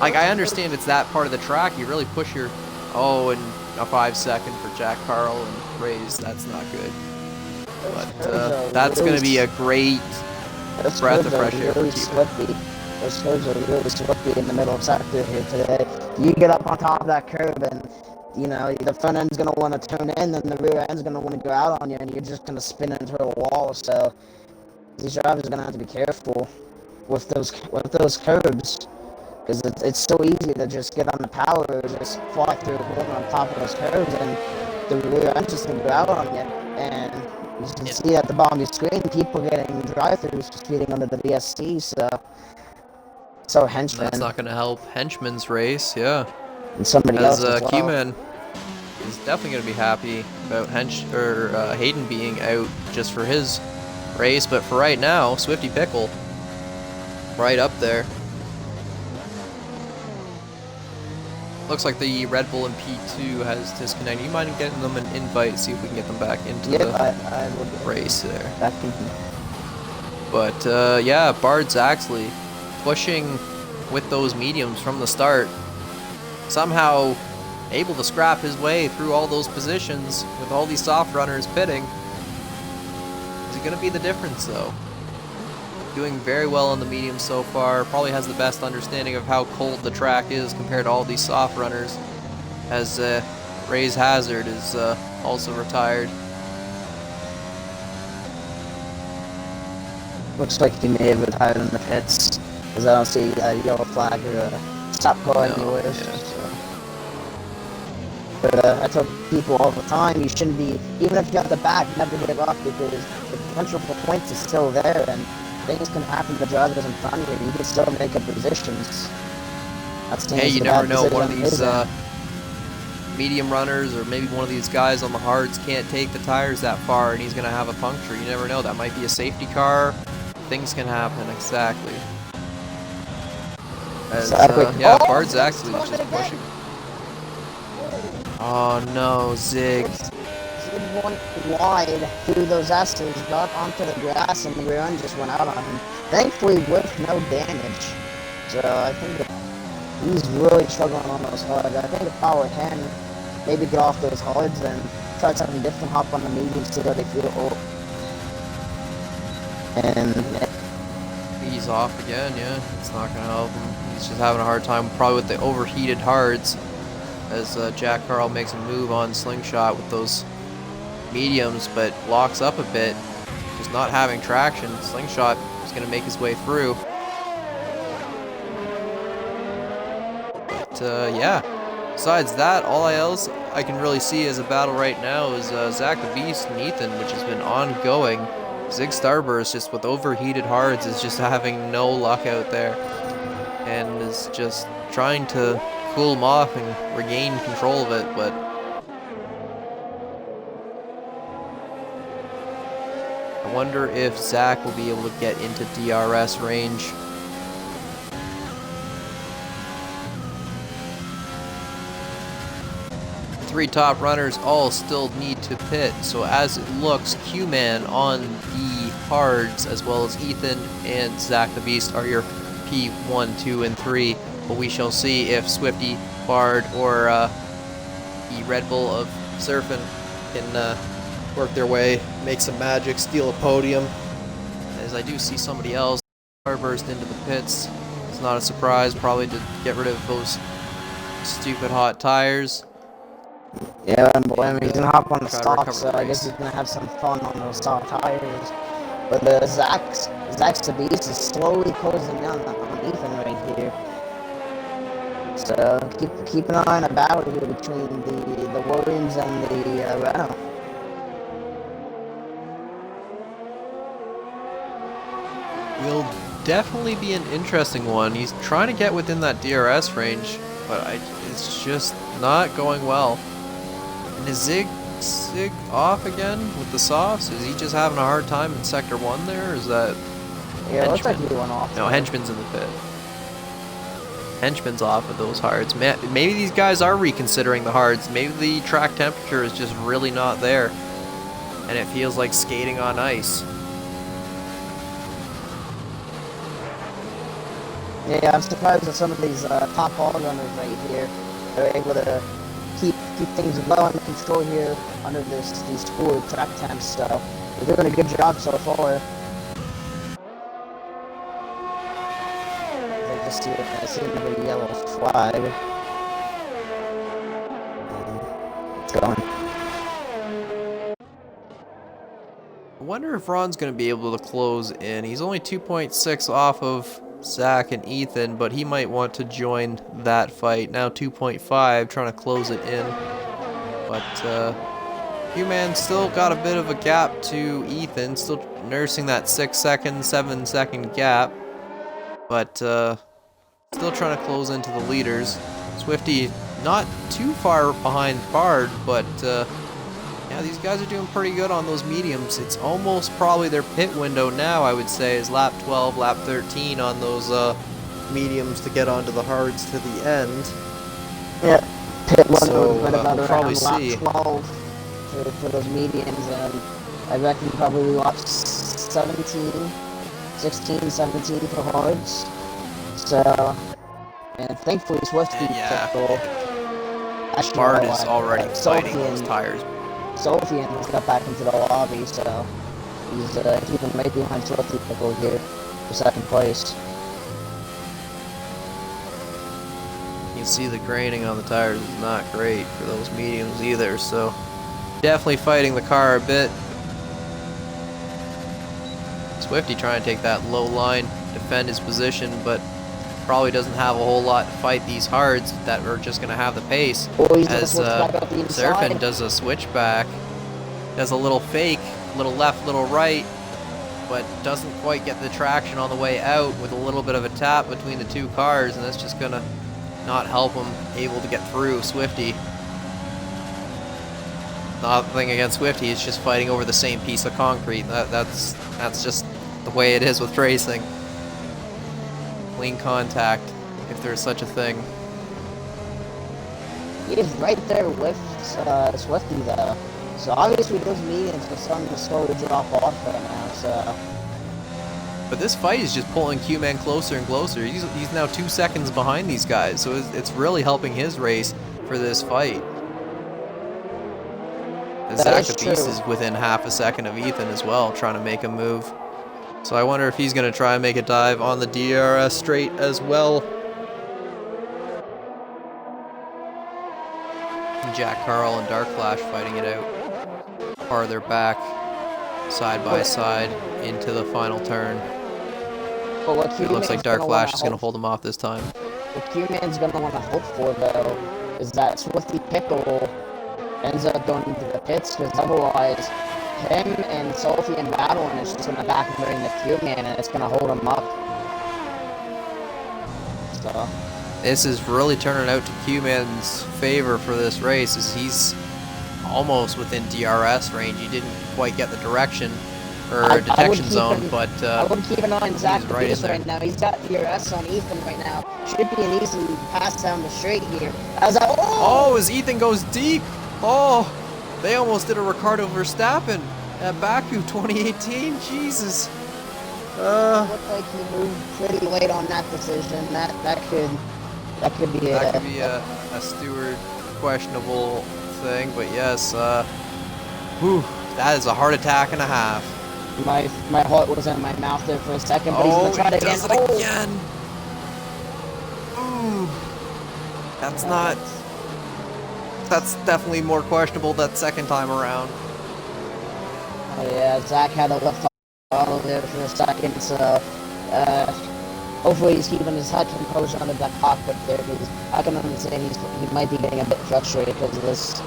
Like, I understand it's that part of the track. You really push your... Oh, and a 5-second for Jack Carl and Ray's. That's not good. But that's going to be a great breath of fresh air for you. Those curves are really slippy in the middle of sector here today. You get up on top of that curve and, you know, the front end's going to want to turn in and the rear end's going to want to go out on you and you're just going to spin into a wall. So these drivers are going to have to be careful with those curbs because it's so easy to just get on the power or just fly through a corner on top of those curves and the rear end's just going to go out on you. And you can see at the bottom of your screen people getting drive-throughs for speeding under the VSC. So Henchman. That's not going to help Henchman's race, yeah. And somebody else as well. Q-Man is definitely going to be happy about Hayden being out just for his race, but for right now, Swifty Pickle right up there. Looks like the Red Bull and P2 has disconnected. You mind getting them an invite, see if we can get them back into the race there. But yeah, Bard Zaxley pushing with those mediums from the start, somehow able to scrap his way through all those positions with all these soft runners pitting. Is it going to be the difference though? Doing very well on the mediums so far, probably has the best understanding of how cold the track is compared to all these soft runners, as Ray's Hazard is also retired. Looks like he may have retired in the pits, because I don't see a yellow flag or a stop car anywhere. Yeah. So. But I tell people all the time, you shouldn't be, even if you're at the back, never get off because the potential for points is still there, and things can happen to drivers in front of you. You can still make up positions. Hey, you never know. One of these medium runners or maybe one of these guys on the hards can't take the tires that far and he's going to have a puncture. You never know. That might be a safety car. Things can happen. Exactly. Yeah, Bard's actually just pushing. Oh no, Zig. Zig went wide through those S's, got onto the grass, and the rear end just went out on him. Thankfully, with no damage. So I think he's really struggling on those hards. I think if I were him, maybe get off those hards and try something different, hop on the mediums, see how they feel. And he's off again, yeah. It's not going to help him. He's just having a hard time, probably with the overheated hards, as Jack Carl makes a move on Slingshot with those mediums, but locks up a bit. just not having traction. Slingshot is going to make his way through. But yeah, besides that, all else I can really see as a battle right now is Zach the Beast and Ethan, which has been ongoing. Zig Starburst, just with overheated hards, is just having no luck out there, and is just trying to cool him off and regain control of it, but I wonder if Zach will be able to get into DRS range. Three top runners all still need to pit, so as it looks, Q-Man on the hards, as well as Ethan and Zach the Beast are your P1, 2, and 3, but we shall see if Swifty, Bard, or the Red Bull of Surfing can work their way, make some magic, steal a podium. As I do see somebody else burst into the pits. It's not a surprise, probably to get rid of those stupid hot tires. Yeah, boy, I mean, he's gonna hop on the try to stock, recover so the I guess race. he's gonna have some fun on those soft tires. But Zach's the Beast is slowly closing down on Ethan right here. So keep an eye on a battle here between the Williams and the Renault. Will definitely be an interesting one. He's trying to get within that DRS range, but it's just not going well. And is Zig off again with the softs? Is he just having a hard time in Sector 1 there? Or is that Yeah, it looks like he went off. No, Henchman's in the pit. Henchman's off with those hards. Maybe these guys are reconsidering the hards. Maybe the track temperature is just really not there, and it feels like skating on ice. Yeah, I'm surprised that some of these top ball runners right here are able to keep things well under control here under these cool track temps. So they're doing a good job so far. I just see I see another yellow flag. It's going. I wonder if Ron's going to be able to close in. He's only 2.6 off of Zach and Ethan, but he might want to join that fight. Now 2.5, trying to close it in. But Q-Man still got a bit of a gap to Ethan, still nursing that 6 second, 7 second gap. But still trying to close into the leaders. Swifty not too far behind Bard, but yeah, these guys are doing pretty good on those mediums. It's almost probably their pit window now, I would say, is lap 12, lap 13 on those mediums to get onto the hards to the end. Yeah, pit window So, would have been we'll probably around see. lap 12 for those mediums, and I reckon probably lap 17, 16, 17 for hards. So, and thankfully Swifty Yeah. took goal. Actually, Bard no, is already fighting those tires. Sofian has got back into the lobby, so he's keeping right behind Swifty Pickle here for second place. You can see the graining on the tires is not great for those mediums either, so definitely fighting the car a bit. Swifty trying to take that low line, defend his position, but probably doesn't have a whole lot to fight these hards that are just going to have the pace. Oh, he's As Surfin does a switchback, does a little fake, little left, little right, but doesn't quite get the traction on the way out with a little bit of a tap between the two cars, and that's just going to not help him able to get through Swifty. Nothing against Swifty, he's just fighting over the same piece of concrete. That's just the way it is with racing. Clean contact, if there's such a thing. He is right there with Swifty though. So obviously those mediums are starting to slowly drop off right now, so. But this fight is just pulling Q-Man closer and closer. He's now 2 seconds behind these guys, so it's really helping his race for this fight. Zach the Beast is within half a second of Ethan as well, trying to make a move. So I wonder if he's going to try and make a dive on the DRS straight as well. Jack Carl and Dark Flash fighting it out farther back. side by side into the final turn. But what It looks like Dark Flash is going to hold him off this time. What Q-Man's going to want to hope for, though, is that Swifty Pickle ends up going into the pits, because otherwise, him and Sophie in battle, and it's just going to back him during the Q-Man, and it's going to hold him up. So this is really turning out to Q-Man's favor for this race, as he's almost within DRS range. He didn't quite get the direction or detection zone, but I would keep an eye on Zach right now. He's got DRS on Ethan right now. Should be an easy pass down the straight here. As Ethan goes deep. Oh, they almost did a Ricardo Verstappen at Baku 2018. Jesus. Looked like he moved pretty late on that decision. That could be a steward questionable thing, but yes, that is a heart attack and a half. My heart was in my mouth there for a second, but he's gonna try it again. Again. Ooh, that's definitely more questionable that second time around. Oh yeah, Zach had a lift off there for a second, so hopefully he's keeping his head composure under that cockpit there, because I can understand he might be getting a bit frustrated because of this.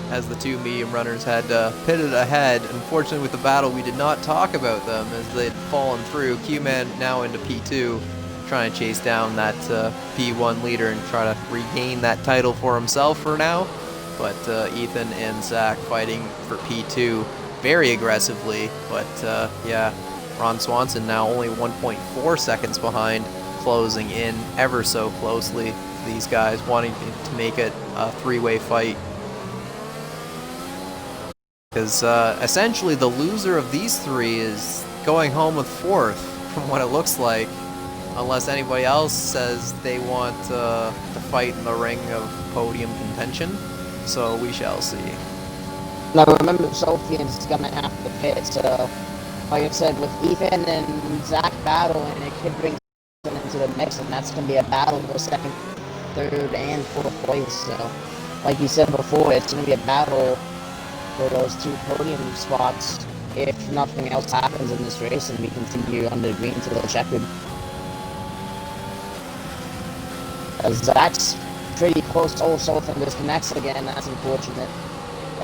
As the two medium runners had pitted ahead. Unfortunately, with the battle, we did not talk about them as they had fallen through. Q-Man now into P2, trying to chase down that P1 leader and try to regain that title for himself for now. But Ethan and Zach fighting for P2 very aggressively. But yeah, Ron Swanson now only 1.4 seconds behind, closing in ever so closely. These guys wanting to make it a three-way fight. Because essentially the loser of these three is going home with fourth, from what it looks like. Unless anybody else says they want to fight in the ring of podium contention. So we shall see. Now remember, Sophie is going to have to pit, so like I said, with Ethan and Zach battling, it could bring them into the mix, and that's going to be a battle for second, third, and fourth place. So, like you said before, it's going to be a battle for those two podium spots if nothing else happens in this race and we continue on the green to the checkered. As Zach's pretty close also if it disconnects again, that's unfortunate.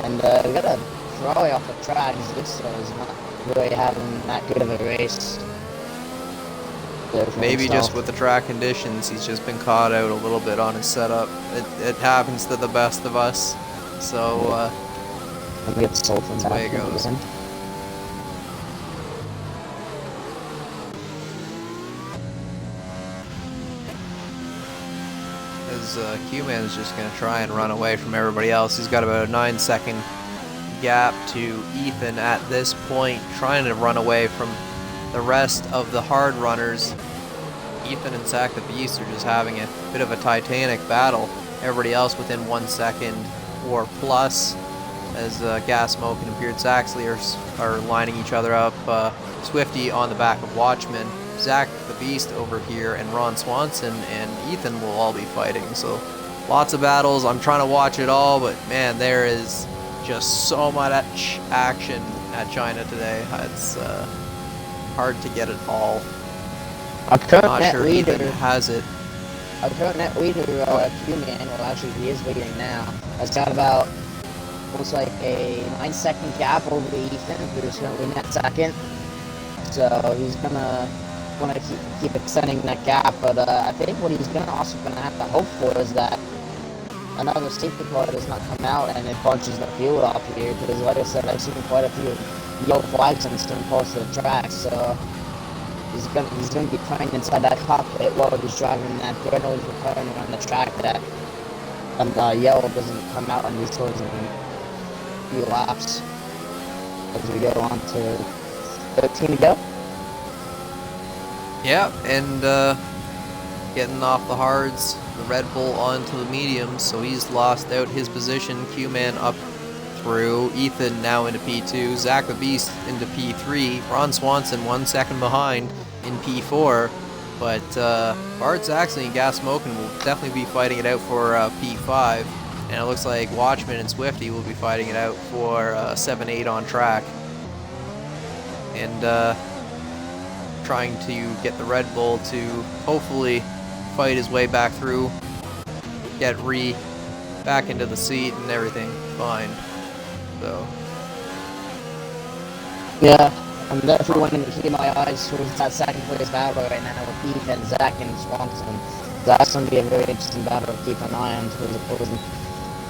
And we got a Ferrari off the track, so he's not really having that good of a race. Maybe just with the track conditions, he's just been caught out a little bit on his setup. It happens to the best of us. So that's the way it goes. As Q-Man is just going to try and run away from everybody else. He's got about a 9-second gap to Ethan at this point, trying to run away from the rest of the hard runners. Ethan and Zach the Beast are just having a bit of a titanic battle. Everybody else within 1 second or plus. As Gas Smoke and Imperial Saxley are lining each other up. Swifty on the back of Watchman, Zach the Beast over here, and Ron Swanson and Ethan will all be fighting. So lots of battles. I'm trying to watch it all, but man, there is just so much action at China today. It's hard to get it all. Our current Not net sure leader Ethan has it. Our current net leader, Q-Man, well actually he is leading now, has got about looks like a 9-second gap over Ethan, who's currently net second. So he's gonna keep extending that gap. But I think what he's also gonna have to hope for is that another safety car does not come out and it bunches the field off here. Because like I said, I've seen quite a few yellow flags and stone close to the track. So he's gonna be trying inside that cockpit while he's driving that barrel he's requiring around the track that yellow doesn't come out on these closing few laps as we go on to 13 to go. Yeah, and getting off the hards, the Red Bull onto the mediums, so he's lost out his position. Q-Man up through, Ethan now into P2, Zach the Beast into P3, Ron Swanson 1 second behind in P4, but Bart Saxley and Gas Smokin will definitely be fighting it out for P5. And it looks like Watchman and Swifty will be fighting it out for 7-8 on track. And trying to get the Red Bull to hopefully fight his way back through, get back into the seat and everything fine. So yeah, I'm definitely wanting to keep my eyes towards that second place battle right now with Heath and Zach and Swanson. That's going to be a very interesting battle to keep an eye on towards the closing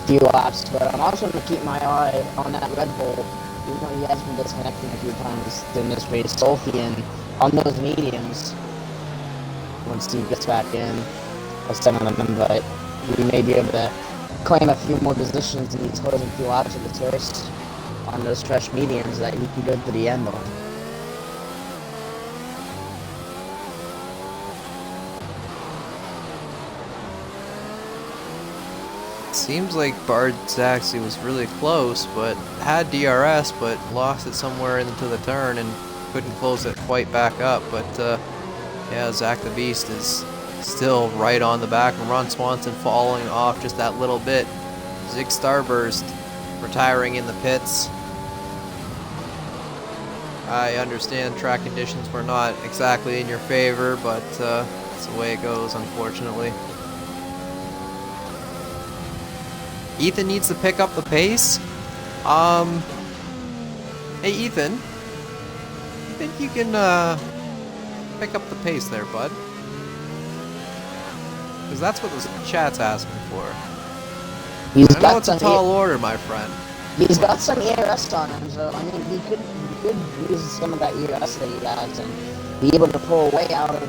few laps. But I'm also going to keep my eye on that Red Bull. Even though he has been disconnecting a few times in this race, Solfian on those mediums. When Steve gets back in, I'll send him an invite. We may be able to claim a few more positions in these closing few laps of this race on those fresh mediums that he can go to the end on. seems like Bard Zaxi was really close, but had DRS, but lost it somewhere into the turn and couldn't close it quite back up. But yeah, Zach the Beast is still right on the back, and Ron Swanson falling off just that little bit. Zig Starburst retiring in the pits. I understand track conditions were not exactly in your favor, but that's the way it goes, unfortunately. Ethan needs to pick up the pace. Hey Ethan, you think you can pick up the pace there, bud? Because that's what the chat's asking for. I know it's a tall order, my friend. He's got some ERS on him, so I mean he could use some of that ERS that he has and be able to pull away out of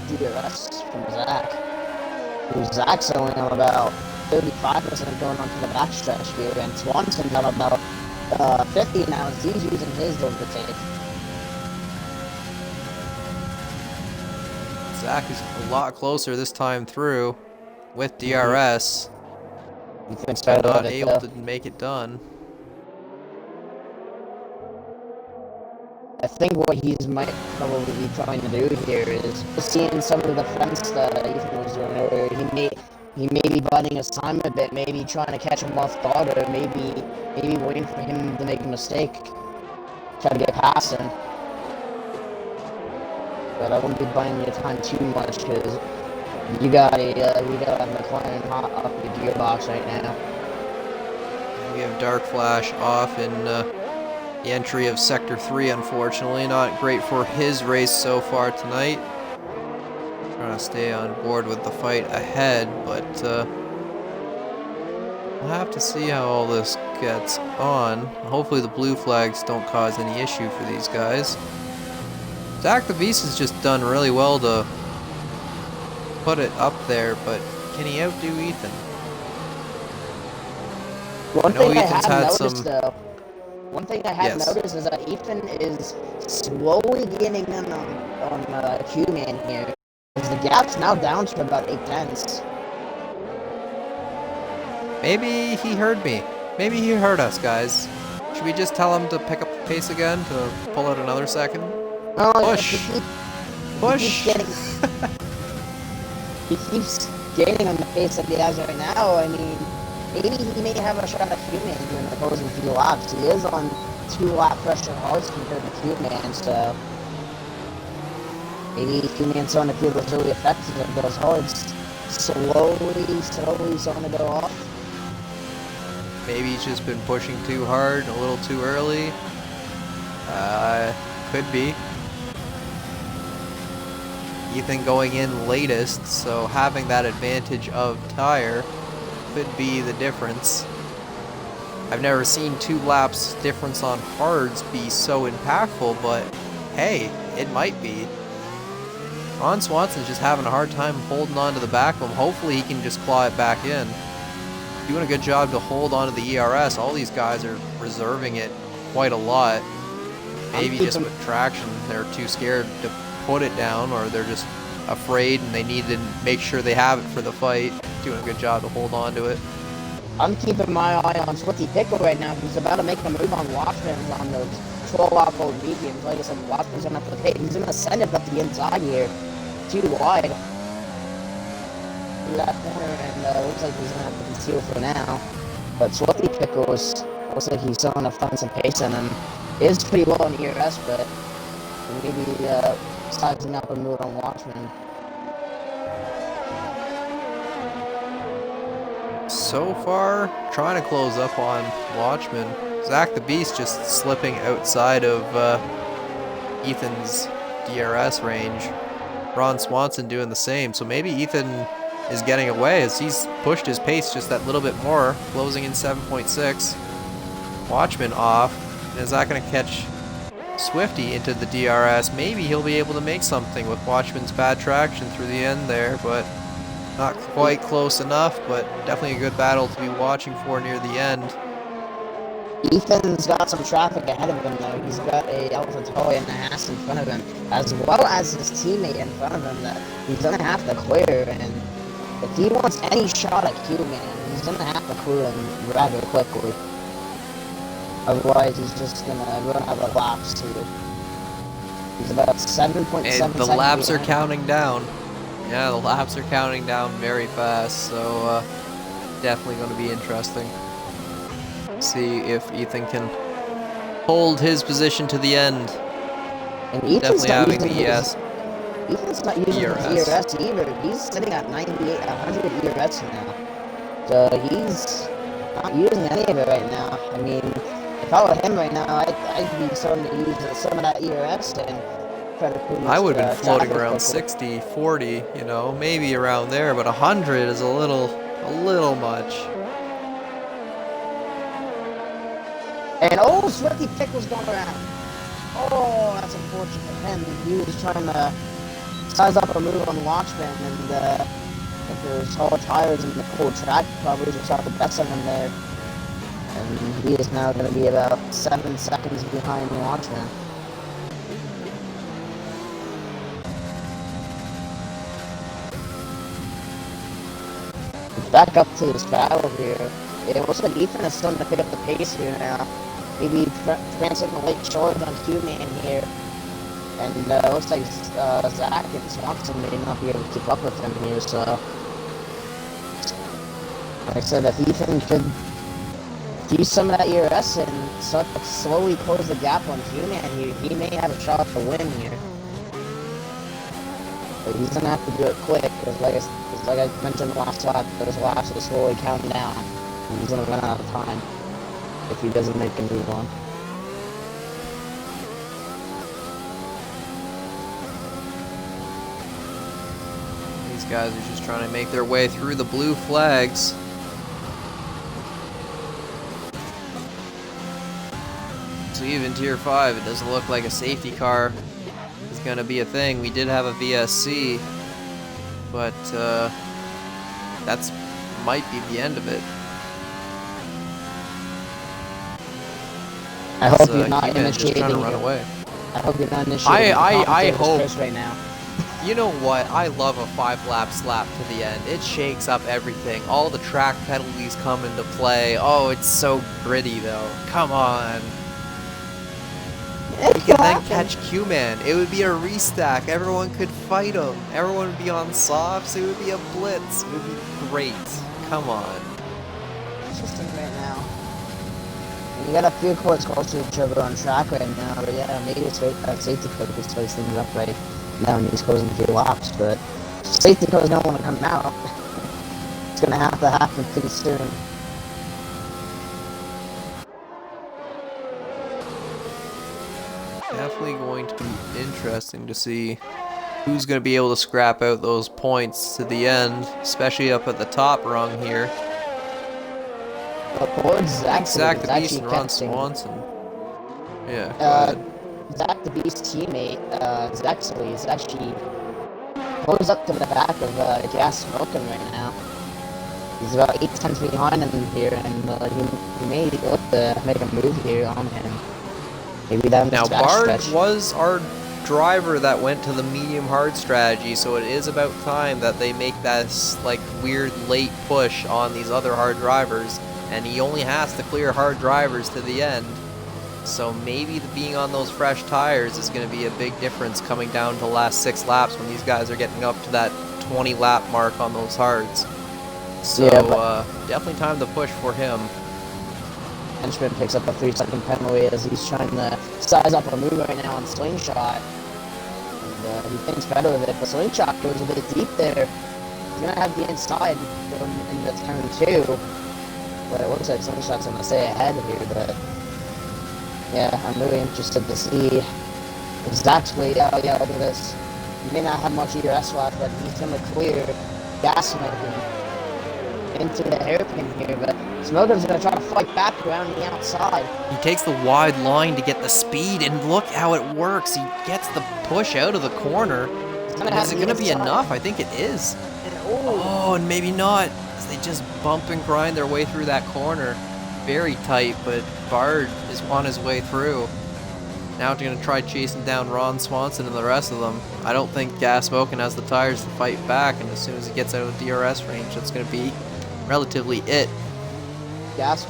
DRS from Zach. Zach's only on about 35% going onto the backstretch here, and Swanson's on about 50 now as he's using his overtake. Zach is a lot closer this time through with DRS. But not able to make it done. I think what he's might probably be trying to do here is seeing some of the fence that Ethan was doing earlier. He may be butting his time a bit, maybe trying to catch him off guard, or maybe waiting for him to make a mistake, try to get past him. But I wouldn't be buying your time too much because we got a McLaren hot off the gearbox right now. We have Dark Flash off in the entry of Sector 3, unfortunately. Not great for his race so far tonight. Trying to stay on board with the fight ahead, but we'll have to see how all this gets on. Hopefully the blue flags don't cause any issue for these guys. Zach the Beast has just done really well to put it up there, but can he outdo Ethan? One thing I have noticed is that Ethan is slowly getting in on Q-Man here. The gap's now down to about 8 tenths. Maybe he heard me. Maybe he heard us, guys. Should we just tell him to pick up the pace again to pull out another second? Oh, push! Push! He keeps gaining on the pace that he has right now. I mean, maybe he may have a shot at Q-Man in the closing few laps. He is on 2 lap pressure hards compared to Q-Man, so maybe Q-Man's starting to feel those early effects of those hards slowly starting to go off. Maybe he's just been pushing too hard, a little too early. Could be. Ethan going in latest, so having that advantage of tire could be the difference. I've never seen 2 laps difference on hards be so impactful, but hey, it might be. Ron Swanson's just having a hard time holding on to the back of him. Hopefully he can just claw it back in. Doing a good job to hold on to the ERS. All these guys are reserving it quite a lot. Maybe just with traction, they're too scared to put it down, or they're just afraid and they need to make sure they have it for the fight. Doing a good job to hold on to it. I'm keeping my eye on Swifty Pickle right now. He's about to make a move on Watchman's on those 12-lap old mediums. Like I said, Watchman's going to have to pay. He's going to send it up the inside here. Too wide. through that corner, and looks like he's gonna have to conceal for now. But Swifty Pickles looks like he's still gonna find some pace in him. It is pretty low in ERS, but maybe sizing up a move on Watchman. So far, trying to close up on Watchman. Zach the Beast just slipping outside of Ethan's DRS range. Ron Swanson doing the same, so maybe Ethan is getting away as he's pushed his pace just that little bit more, closing in 7.6. Watchman off. Is that going to catch Swifty into the DRS? Maybe he'll be able to make something with Watchman's bad traction through the end there, but not quite close enough, but definitely a good battle to be watching for near the end. Ethan's got some traffic ahead of him though. He's got a Alpha Toy and a Haas in front of him, as well as his teammate in front of him that he's gonna have to clear. And if he wants any shot at Q-Man, he's gonna have to clear him rather quickly. Otherwise, he's just gonna run out of laps here. He's about 7.7 seconds. The laps are counting down. Yeah, the laps are counting down very fast, so definitely going to be interesting. See if Ethan can hold his position to the end. And Ethan's definitely not having the ES. Ethan's not using his ERS either. He's sitting at 98, 100 ERS now. So he's not using any of it right now. I mean, if I were him right now, I'd be starting to use some of that ERS and try to boost, I would have been floating around 60, 40, you know, maybe around there, but 100 is a little much. And oh, Swifty Pickles going around. Oh, that's unfortunate for him. He was trying to size up a move on Watchman, and if there's hard tires and the cold track, probably just got the best of him there. And he is now going to be about 7 seconds behind Watchman. Back up to this battle here. It looks like Ethan is starting to pick up the pace here now. Maybe transferring a late charge on Q-Man here. And it looks like Zach and Swanson may not be able to keep up with him here, so... Like I said, if Ethan could use some of that ERS and start to slowly close the gap on Q-Man here, he may have a shot to win here. But he's gonna have to do it quick, because like I mentioned last lap, those laps are slowly counting down. And he's gonna run out of time if he doesn't make a move on. These guys are just trying to make their way through the blue flags. So even Tier 5, it doesn't look like a safety car is going to be a thing. We did have a VSC, but that's might be the end of it. I hope you're not initiating. Just trying to run away. I hope you're not initiating. I hope right now. You know what? I love a 5-lap slap to the end. It shakes up everything. All the track penalties come into play. Oh, it's so gritty though. Come on. We can then catch Q-Man. It would be a restack. Everyone could fight him. Everyone would be on softs. It would be a blitz. It would be great. Come on. Interesting right now. You got a few cars closer to each other on track right now, but yeah, maybe it's safety car could spice things up right now when he's closing 3 laps, but safety cars don't want to come out. It's gonna have to happen pretty soon. Definitely going to be interesting to see who's going to be able to scrap out those points to the end, especially up at the top rung here. Zach the Beast and Ron Swanson. Yeah, Zach the Beast's teammate, Zexley, is actually close up to the back of Gas Smoking right now. He's about 8 tenths behind him here, and he may look to make a move here on him. Maybe that now, Bard was our driver that went to the medium hard strategy, so it is about time that they make that like weird late push on these other hard drivers, and he only has to clear hard drivers to the end. So maybe being on those fresh tires is going to be a big difference coming down to the last 6 laps when these guys are getting up to that 20 lap mark on those hards. So Yeah, definitely time to push for him. Henchman picks up a 3-second penalty as he's trying to size up a move right now on Slingshot. And he thinks better of it, but Slingshot goes a bit deep there. He's going to have the inside in the turn 2. But it looks like Slingshot's going to stay ahead here, but yeah, I'm really interested to see exactly how look at this. He may not have much ERS left, but he's going to clear gas smoking into the hairpin here, but Smoker's going to try to fight back around the outside. He takes the wide line to get the speed, and look how it works. He gets the push out of the corner. And is it going to be enough? I think it is. Oh, and maybe not, as they just bump and grind their way through that corner. Very tight, but Bard is on his way through. Now they're going to try chasing down Ron Swanson and the rest of them. I don't think Gas Smoking has the tires to fight back, and as soon as he gets out of DRS range, that's going to be relatively it. Gas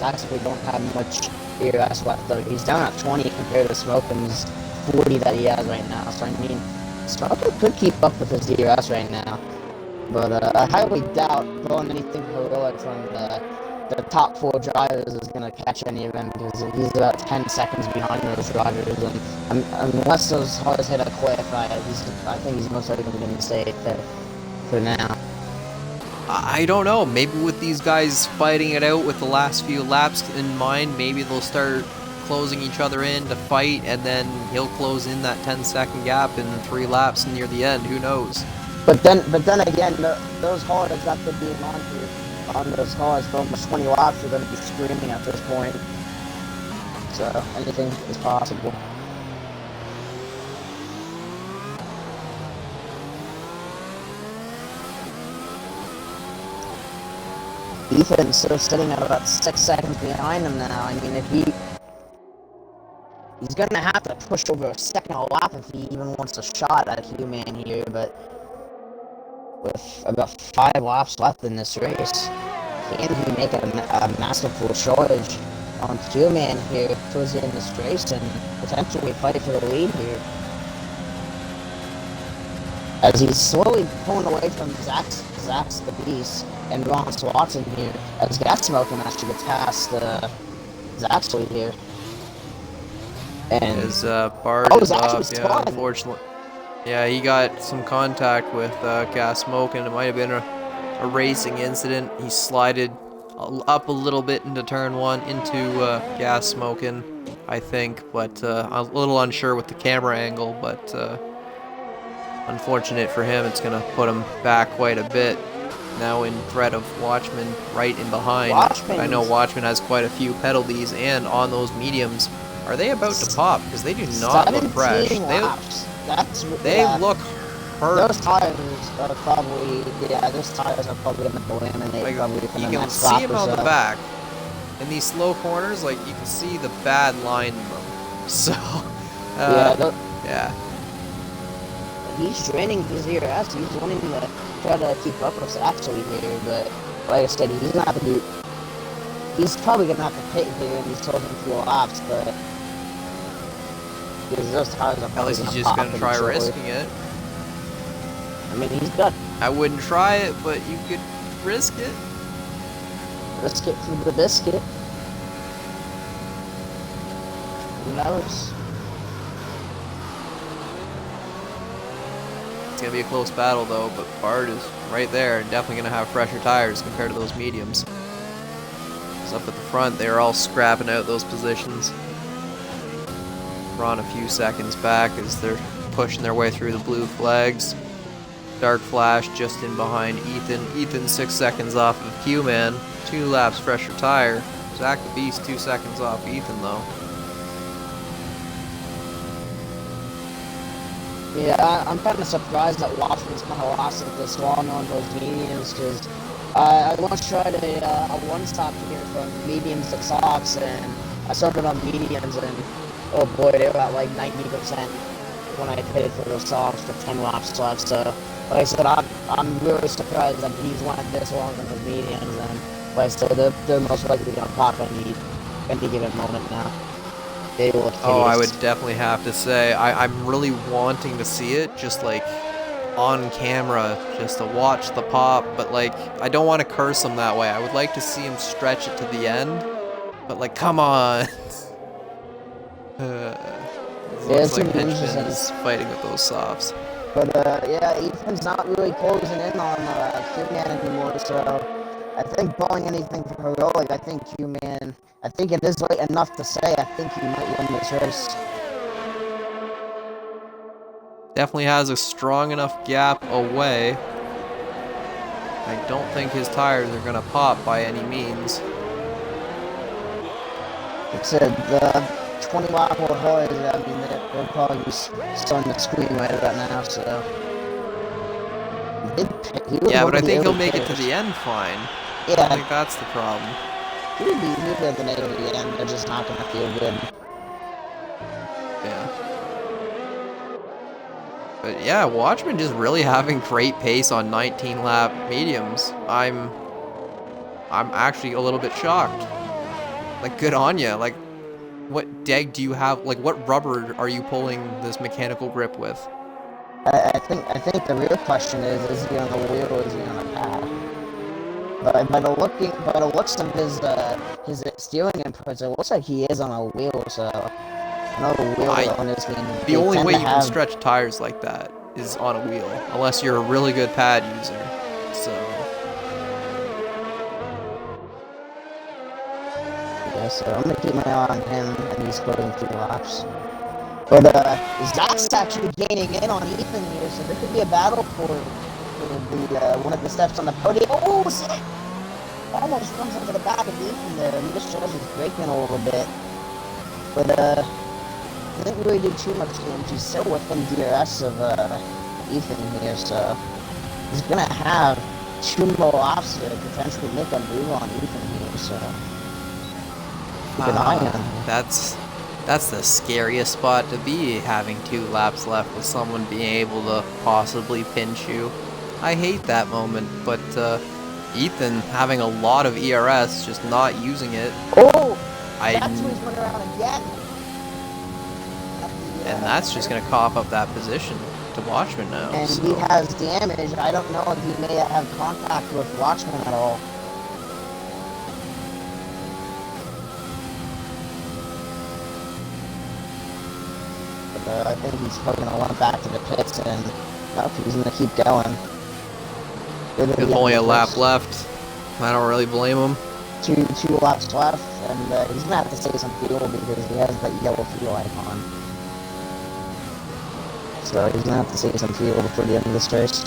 actually don't have much ERS left though. He's down at 20 compared to Smoking's 40 that he has right now. So I mean, Smoking could keep up with his DRS right now, but I highly doubt going anything heroic from the top 4 drivers is going to catch any of him, because he's about 10 seconds behind those drivers, and unless those cars hit a cliff, I think he's most likely going to stay for now. I don't know, maybe with these guys fighting it out with the last few laps in mind, maybe they'll start closing each other in to fight, and then he'll close in that 10-second gap in 3 laps near the end, who knows. But then again, those cars that could be on those cars for almost 20 laps are going to be screaming at this point. So anything is possible. Ethan's still sitting at about 6 seconds behind him now. I mean, if he's going to have to push over a second a lap if he even wants a shot at Q-Man here, but with about 5 laps left in this race, can he make a masterful charge on Q-Man here towards the end of this race and potentially fight for the lead here? As he's slowly pulling away from Zach's the Beast and Ron Swanson here, as Gas Smoking actually gets past Zach's lead here. And as Bard is off, yeah, unfortunately. Yeah, he got some contact with Gas Smoking. It might have been a racing incident. He slided up a little bit into turn 1 into Gas Smoking, I think, but I'm a little unsure with the camera angle, but unfortunate for him. It's going to put him back quite a bit. Now in threat of Watchman right in behind. I know Watchman has quite a few penalties, and on those mediums, are they about to pop? Because they do not look fresh. They look hurt. Those tires are probably, those tires are probably going to laminate probably from the next lap or so. You can see him on the back. In these slow corners, like, you can see the bad line in them. So, yeah. He's draining his ERS. He's wanting to try to keep up with actually here, but like I said, he's not going to he's probably going to have to pit here in these closing 3 laps, but because those tires are probably at least he's just going to try risking it. I mean, he's got... I wouldn't try it, but you could risk it. Risk it for the biscuit. Who knows? It's going to be a close battle, though, but Bard is right there and definitely going to have fresher tires compared to those mediums. So up at the front, they're all scrapping out those positions. Ron a few seconds back as they're pushing their way through the blue flags. Dark Flash just in behind Ethan. Ethan 6 seconds off of Q-Man. 2 laps fresher tire. Zach the Beast 2 seconds off Ethan, though. Yeah, I'm kind of surprised that Watchman's kind of lost it this long on those mediums, because I once tried a one-stop here from mediums to softs, and I started on mediums, and oh boy, they were at like 90% when I pitted for those softs for 10 laps left. So, like I said, I'm really surprised that he's went this long on those mediums, and like I said, they're most likely going to pop any given moment now. Oh, I would definitely have to say, I'm really wanting to see it, just like on camera just to watch the pop, but like, I don't want to curse him that way. I would like to see him stretch it to the end, but like, come on. It looks like Henchman is fighting with those softs. But yeah, Ethan's not really closing in on Q-Man anymore, so I think pulling anything for heroic, I think Q-Man, I think it is late enough to say I think he might win this race. Definitely has a strong enough gap away. I don't think his tires are gonna pop by any means. Like I said, the 20 lap or hard, I mean, they'll probably be starting to scream right about now, so. Yeah, but I think he'll make it to the end fine. Yeah. I don't think that's the problem. He'll be able to make it to the end, they're just not gonna feel good. Yeah. But yeah, Watchman just really having great pace on 19 lap mediums. I'm actually a little bit shocked. Like, good on ya. Like, what deg do you have? Like, what rubber are you pulling this mechanical grip with? I think the real question is he on the wheel or is he on a pad? But by the looks of his steering inputs, it looks like he is on a wheel. So another wheel on his game. The only way you can stretch tires like that is on a wheel, unless you're a really good pad user. So. Yeah, so I'm gonna keep my eye on him, and he's closing 2 laps. But Zach's actually gaining in on Ethan here, so there could be a battle for the one of the steps on the podium. Oh, sick! Almost runs into the back of Ethan there. He just shows his braking a little bit. But didn't really do too much damage. He's still within DRS of Ethan here, so he's gonna have 2 more laps to potentially make a move on Ethan here, so keep an eye on him. That's the scariest spot to be, having 2 laps left with someone being able to possibly pinch you. I hate that moment, but Ethan having a lot of ERS, just not using it. Oh! That's who he's running around again! And that's just going to cough up that position to Watchman now. And so. He has damage. I don't know if he may have contact with Watchman at all. I think he's probably going to run back to the pits, and he's going to keep going. With only a lap left, I don't really blame him. Two laps left, and he's going to have to save some fuel because he has that yellow fuel icon. So he's going to have to save some fuel before the end of this race.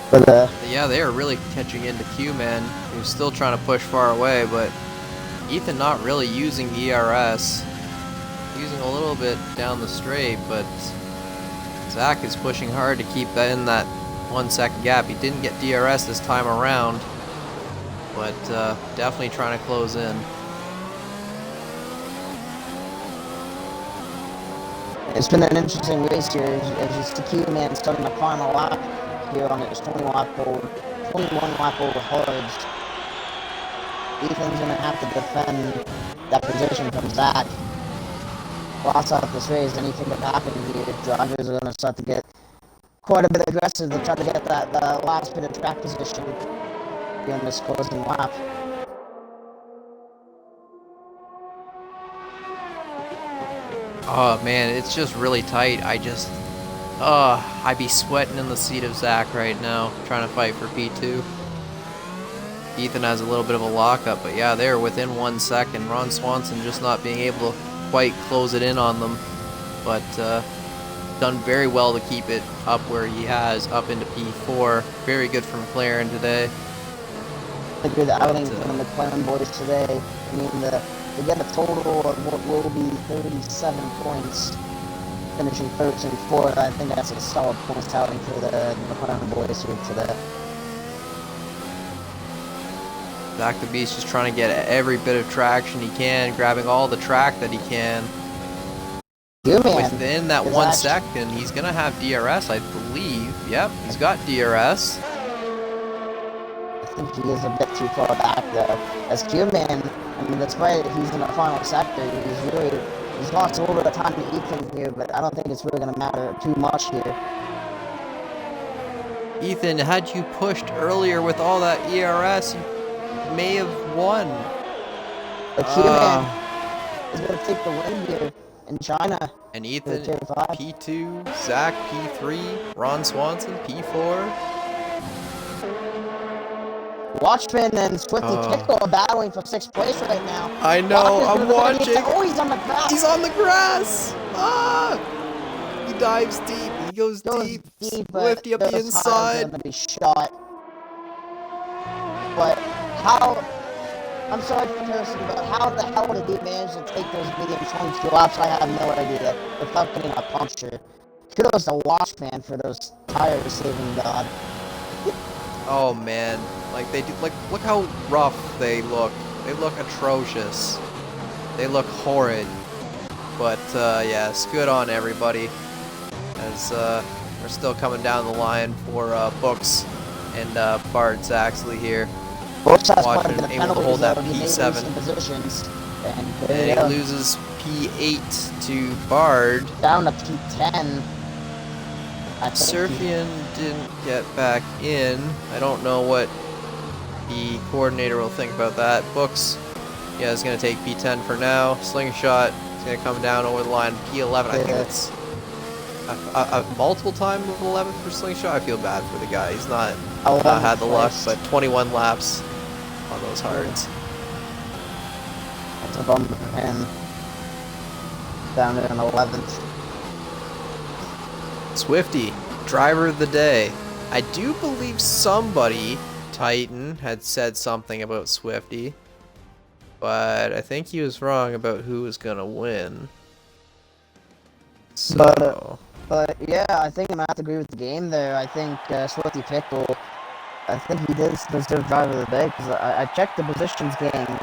But yeah, they are really catching into Q-Man, who's still trying to push far away, but Ethan not really using ERS. Using a little bit down the straight, but Zach is pushing hard to keep that in that 1 second gap. He didn't get DRS this time around, but definitely trying to close in. It's been an interesting race here as the Q-Man starting the final lap here on his 21 lap over hards. Ethan's going to have to defend that position from Zach. Lost out this race, anything could happen here. Drivers are going to start to get quite a bit aggressive to try to get that last bit of track position here on this closing lap. Oh man, it's just really tight. I'd be sweating in the seat of Zach right now, trying to fight for P2. Ethan has a little bit of a lockup, but yeah, they're within 1 second. Ron Swanson just not being able to quite close it in on them, but done very well to keep it up where he has, up into P4. Very good from McLaren today. A good outing from the McLaren boys today. I mean, they get a total of what will be 37 points, finishing 3rd and 4th. I think that's a solid points outing for the McLaren boys here today. Zach the Beast just trying to get every bit of traction he can, grabbing all the track that he can. Within that 1 second, he's going to have DRS, I believe. Yep, he's got DRS. I think he is a bit too far back, though. As Q-Man, I mean, despite he's in the final sector, he's really He's lost a little bit of time to Ethan here, but I don't think it's really going to matter too much here. Ethan, had you pushed earlier with all that ERS, you may have won. But Q-Man is going to take the win here in China. And Ethan, P2, Zach, P3, Ron Swanson, P4. Watchman and Swifty Pickle are battling for 6th place right now. I know, I'm watching. Oh, he's on the grass. He's on the grass. He dives deep. He goes deep. Swifty up the inside. Gonna be shot. But how? I'm sorry for cursing, but how the hell did he manage to take those medium 22 laps? I have no idea. Without getting a puncture. Kudos to Watchman for those tires saving God. Oh man, like they do. Like look how rough they look. They look atrocious. They look horrid. But yes, good on everybody. As we're still coming down the line for Books and Bart Zaxley here. Books has Watching able to hold that P7. And he loses P8 to Bard. Down to P10. Surfian didn't get back in. I don't know what the coordinator will think about that. Books, yeah, is going to take P10 for now. Slingshot is going to come down over the line. P11, I think it's a multiple time of 11th for Slingshot. I feel bad for the guy. He's not had the luck, but 21 laps on those hards. That's a bummer for him. Down there in 11th. Swifty, driver of the day. I do believe somebody, Titan, had said something about Swifty, but I think he was wrong about who was gonna win. So. But yeah, I think I'm gonna have to agree with the game there. I think Swifty Pickle, I think he did deserve driver of the day because I checked the positions gained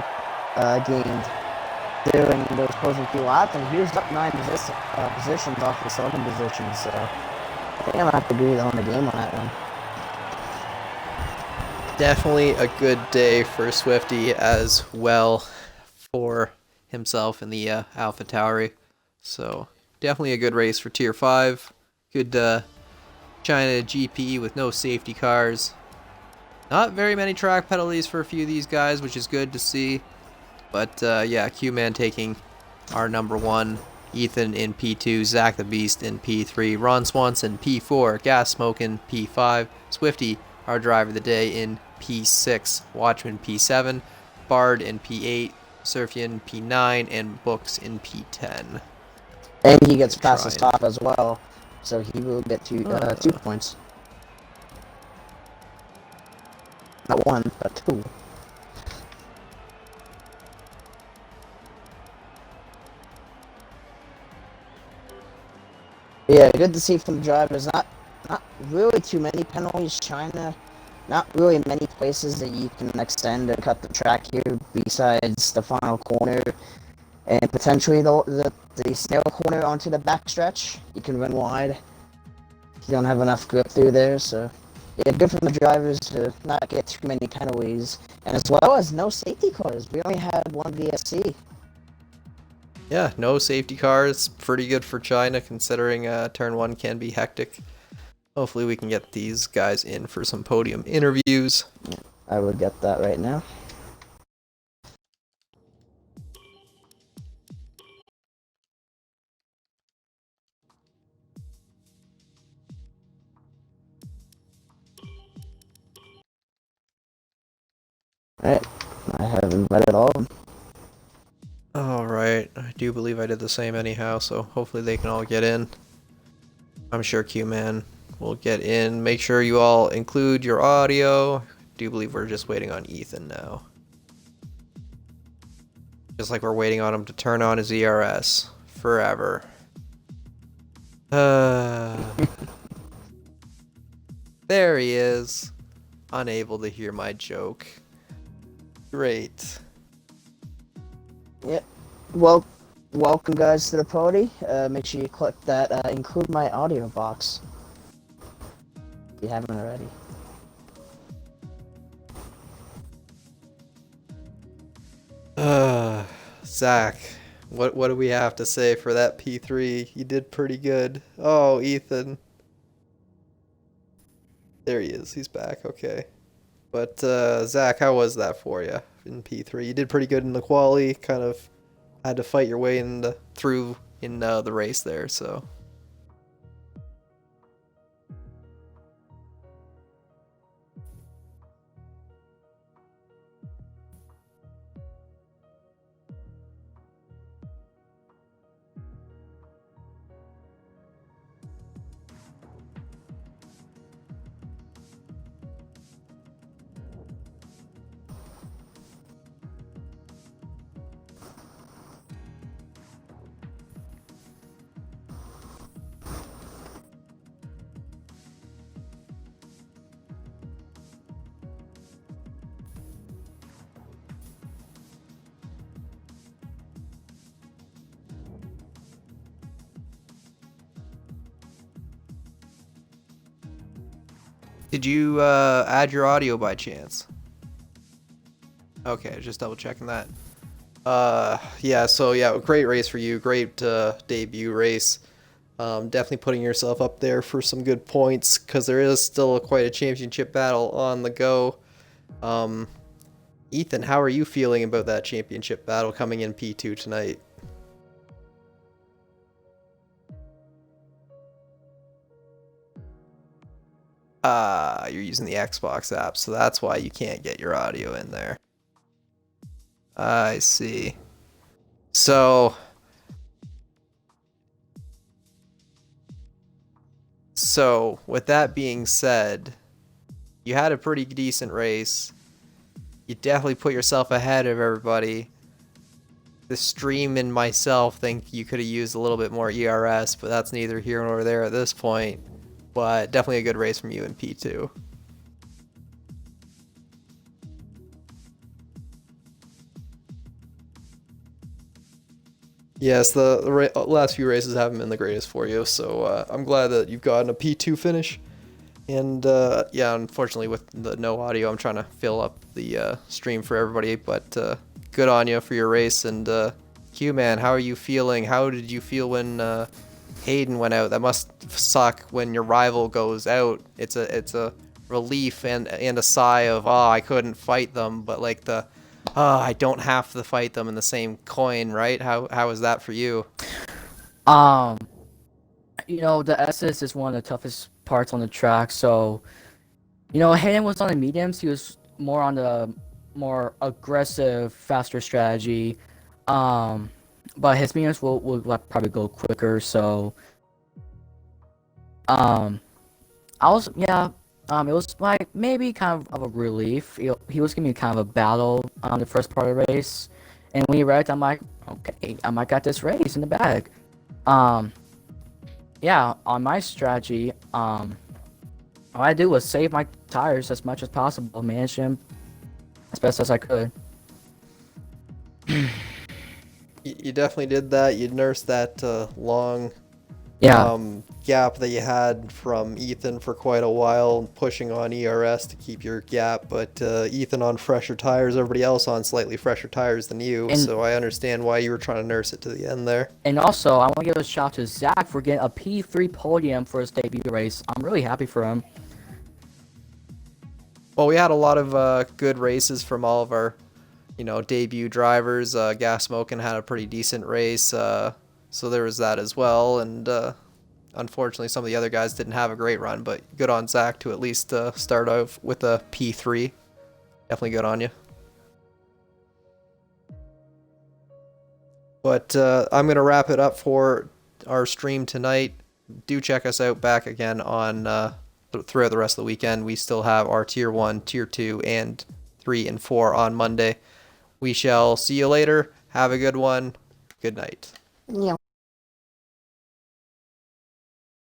during those closing few laps, and he was up 9 positions off the 7 positions, so I think I'm gonna have to agree on the game on that one. Definitely a good day for Swifty as well for himself in the AlphaTauri. So definitely a good race for Tier 5. Good China GP with no safety cars. Not very many track penalties for a few of these guys, which is good to see. But yeah, Q-Man taking our number 1, Ethan in P2, Zach the Beast in P3, Ron Swanson P4, Gas Smokin P5, Swifty, our driver of the day, in P6, Watchman P7, Bard in P8, Surfian P9, and Books in P10. And he gets past the stop as well, so he will get 2 points. Not 1, but 2. Yeah, good to see from the drivers. Not really too many penalties. China, not really many places that you can extend or cut the track here besides the final corner and potentially the snail corner onto the backstretch. You can run wide. You don't have enough grip through there, so yeah, good for the drivers to not get too many penalties, and as well as no safety cars. We only had 1 VSC. Yeah, no safety cars. Pretty good for China, considering turn 1 can be hectic. Hopefully we can get these guys in for some podium interviews. Yeah, I would get that right now. Alright, I have invited all of them. Alright, I do believe I did the same anyhow, so hopefully they can all get in. I'm sure Q-Man will get in. Make sure you all include your audio. I do believe we're just waiting on Ethan now. Just like we're waiting on him to turn on his ERS. Forever. There he is. Unable to hear my joke. Great. Yep. Well, welcome guys to the party. Make sure you click that include my audio box if you haven't already. Zach, What do we have to say for that P3? You did pretty good. Oh, Ethan. There he is. He's back. Okay. But Zach, how was that for you in P3? You did pretty good in the quali. Kind of had to fight your way through in the race there. So. Did you add your audio by chance? Okay, just double checking that. Yeah, so yeah, great race for you. Great debut race. Definitely putting yourself up there for some good points because there is still quite a championship battle on the go. Ethan, how are you feeling about that championship battle coming in P2 tonight? You're using the Xbox app, so that's why you can't get your audio in there. I see. So with that being said, you had a pretty decent race. You definitely put yourself ahead of everybody. The stream and myself think you could have used a little bit more ERS, but that's neither here nor there at this point. But definitely a good race from you in P2. Yes, the last few races haven't been the greatest for you, so I'm glad that you've gotten a P2 finish. And yeah, unfortunately with the no audio, I'm trying to fill up the stream for everybody, but good on you for your race. And Q-Man, how are you feeling? How did you feel when Hayden went out? That must suck when your rival goes out. It's a relief and a sigh of, oh, I couldn't fight them, but like I don't have to fight them in the same coin, right? How was that for you? You know, the SS is one of the toughest parts on the track, so you know, Hayden was on the mediums. He was more on the more aggressive, faster strategy. But his mediums will like, probably go quicker, so I was it was like maybe kind of a relief. He was giving me kind of a battle on the first part of the race, and when he wrecked, I'm like, okay, I might got this race in the bag. Yeah, on my strategy, all I did was save my tires as much as possible, manage them as best as I could. You definitely did that. You nursed that long gap that you had from Ethan for quite a while, pushing on ERS to keep your gap, but Ethan on fresher tires, everybody else on slightly fresher tires than you, so I understand why you were trying to nurse it to the end there. And also, I want to give a shout out to Zach for getting a P3 podium for his debut race. I'm really happy for him. Well, we had a lot of good races from all of our, debut drivers. Gas Smokin' had a pretty decent race, so there was that as well, and unfortunately, some of the other guys didn't have a great run, but good on Zach to at least start off with a P3. Definitely good on you. But I'm going to wrap it up for our stream tonight. Do check us out back again on throughout the rest of the weekend. We still have our Tier 1, Tier 2, and 3 and 4 on Monday. We shall see you later. Have a good one. Good night. Yeah.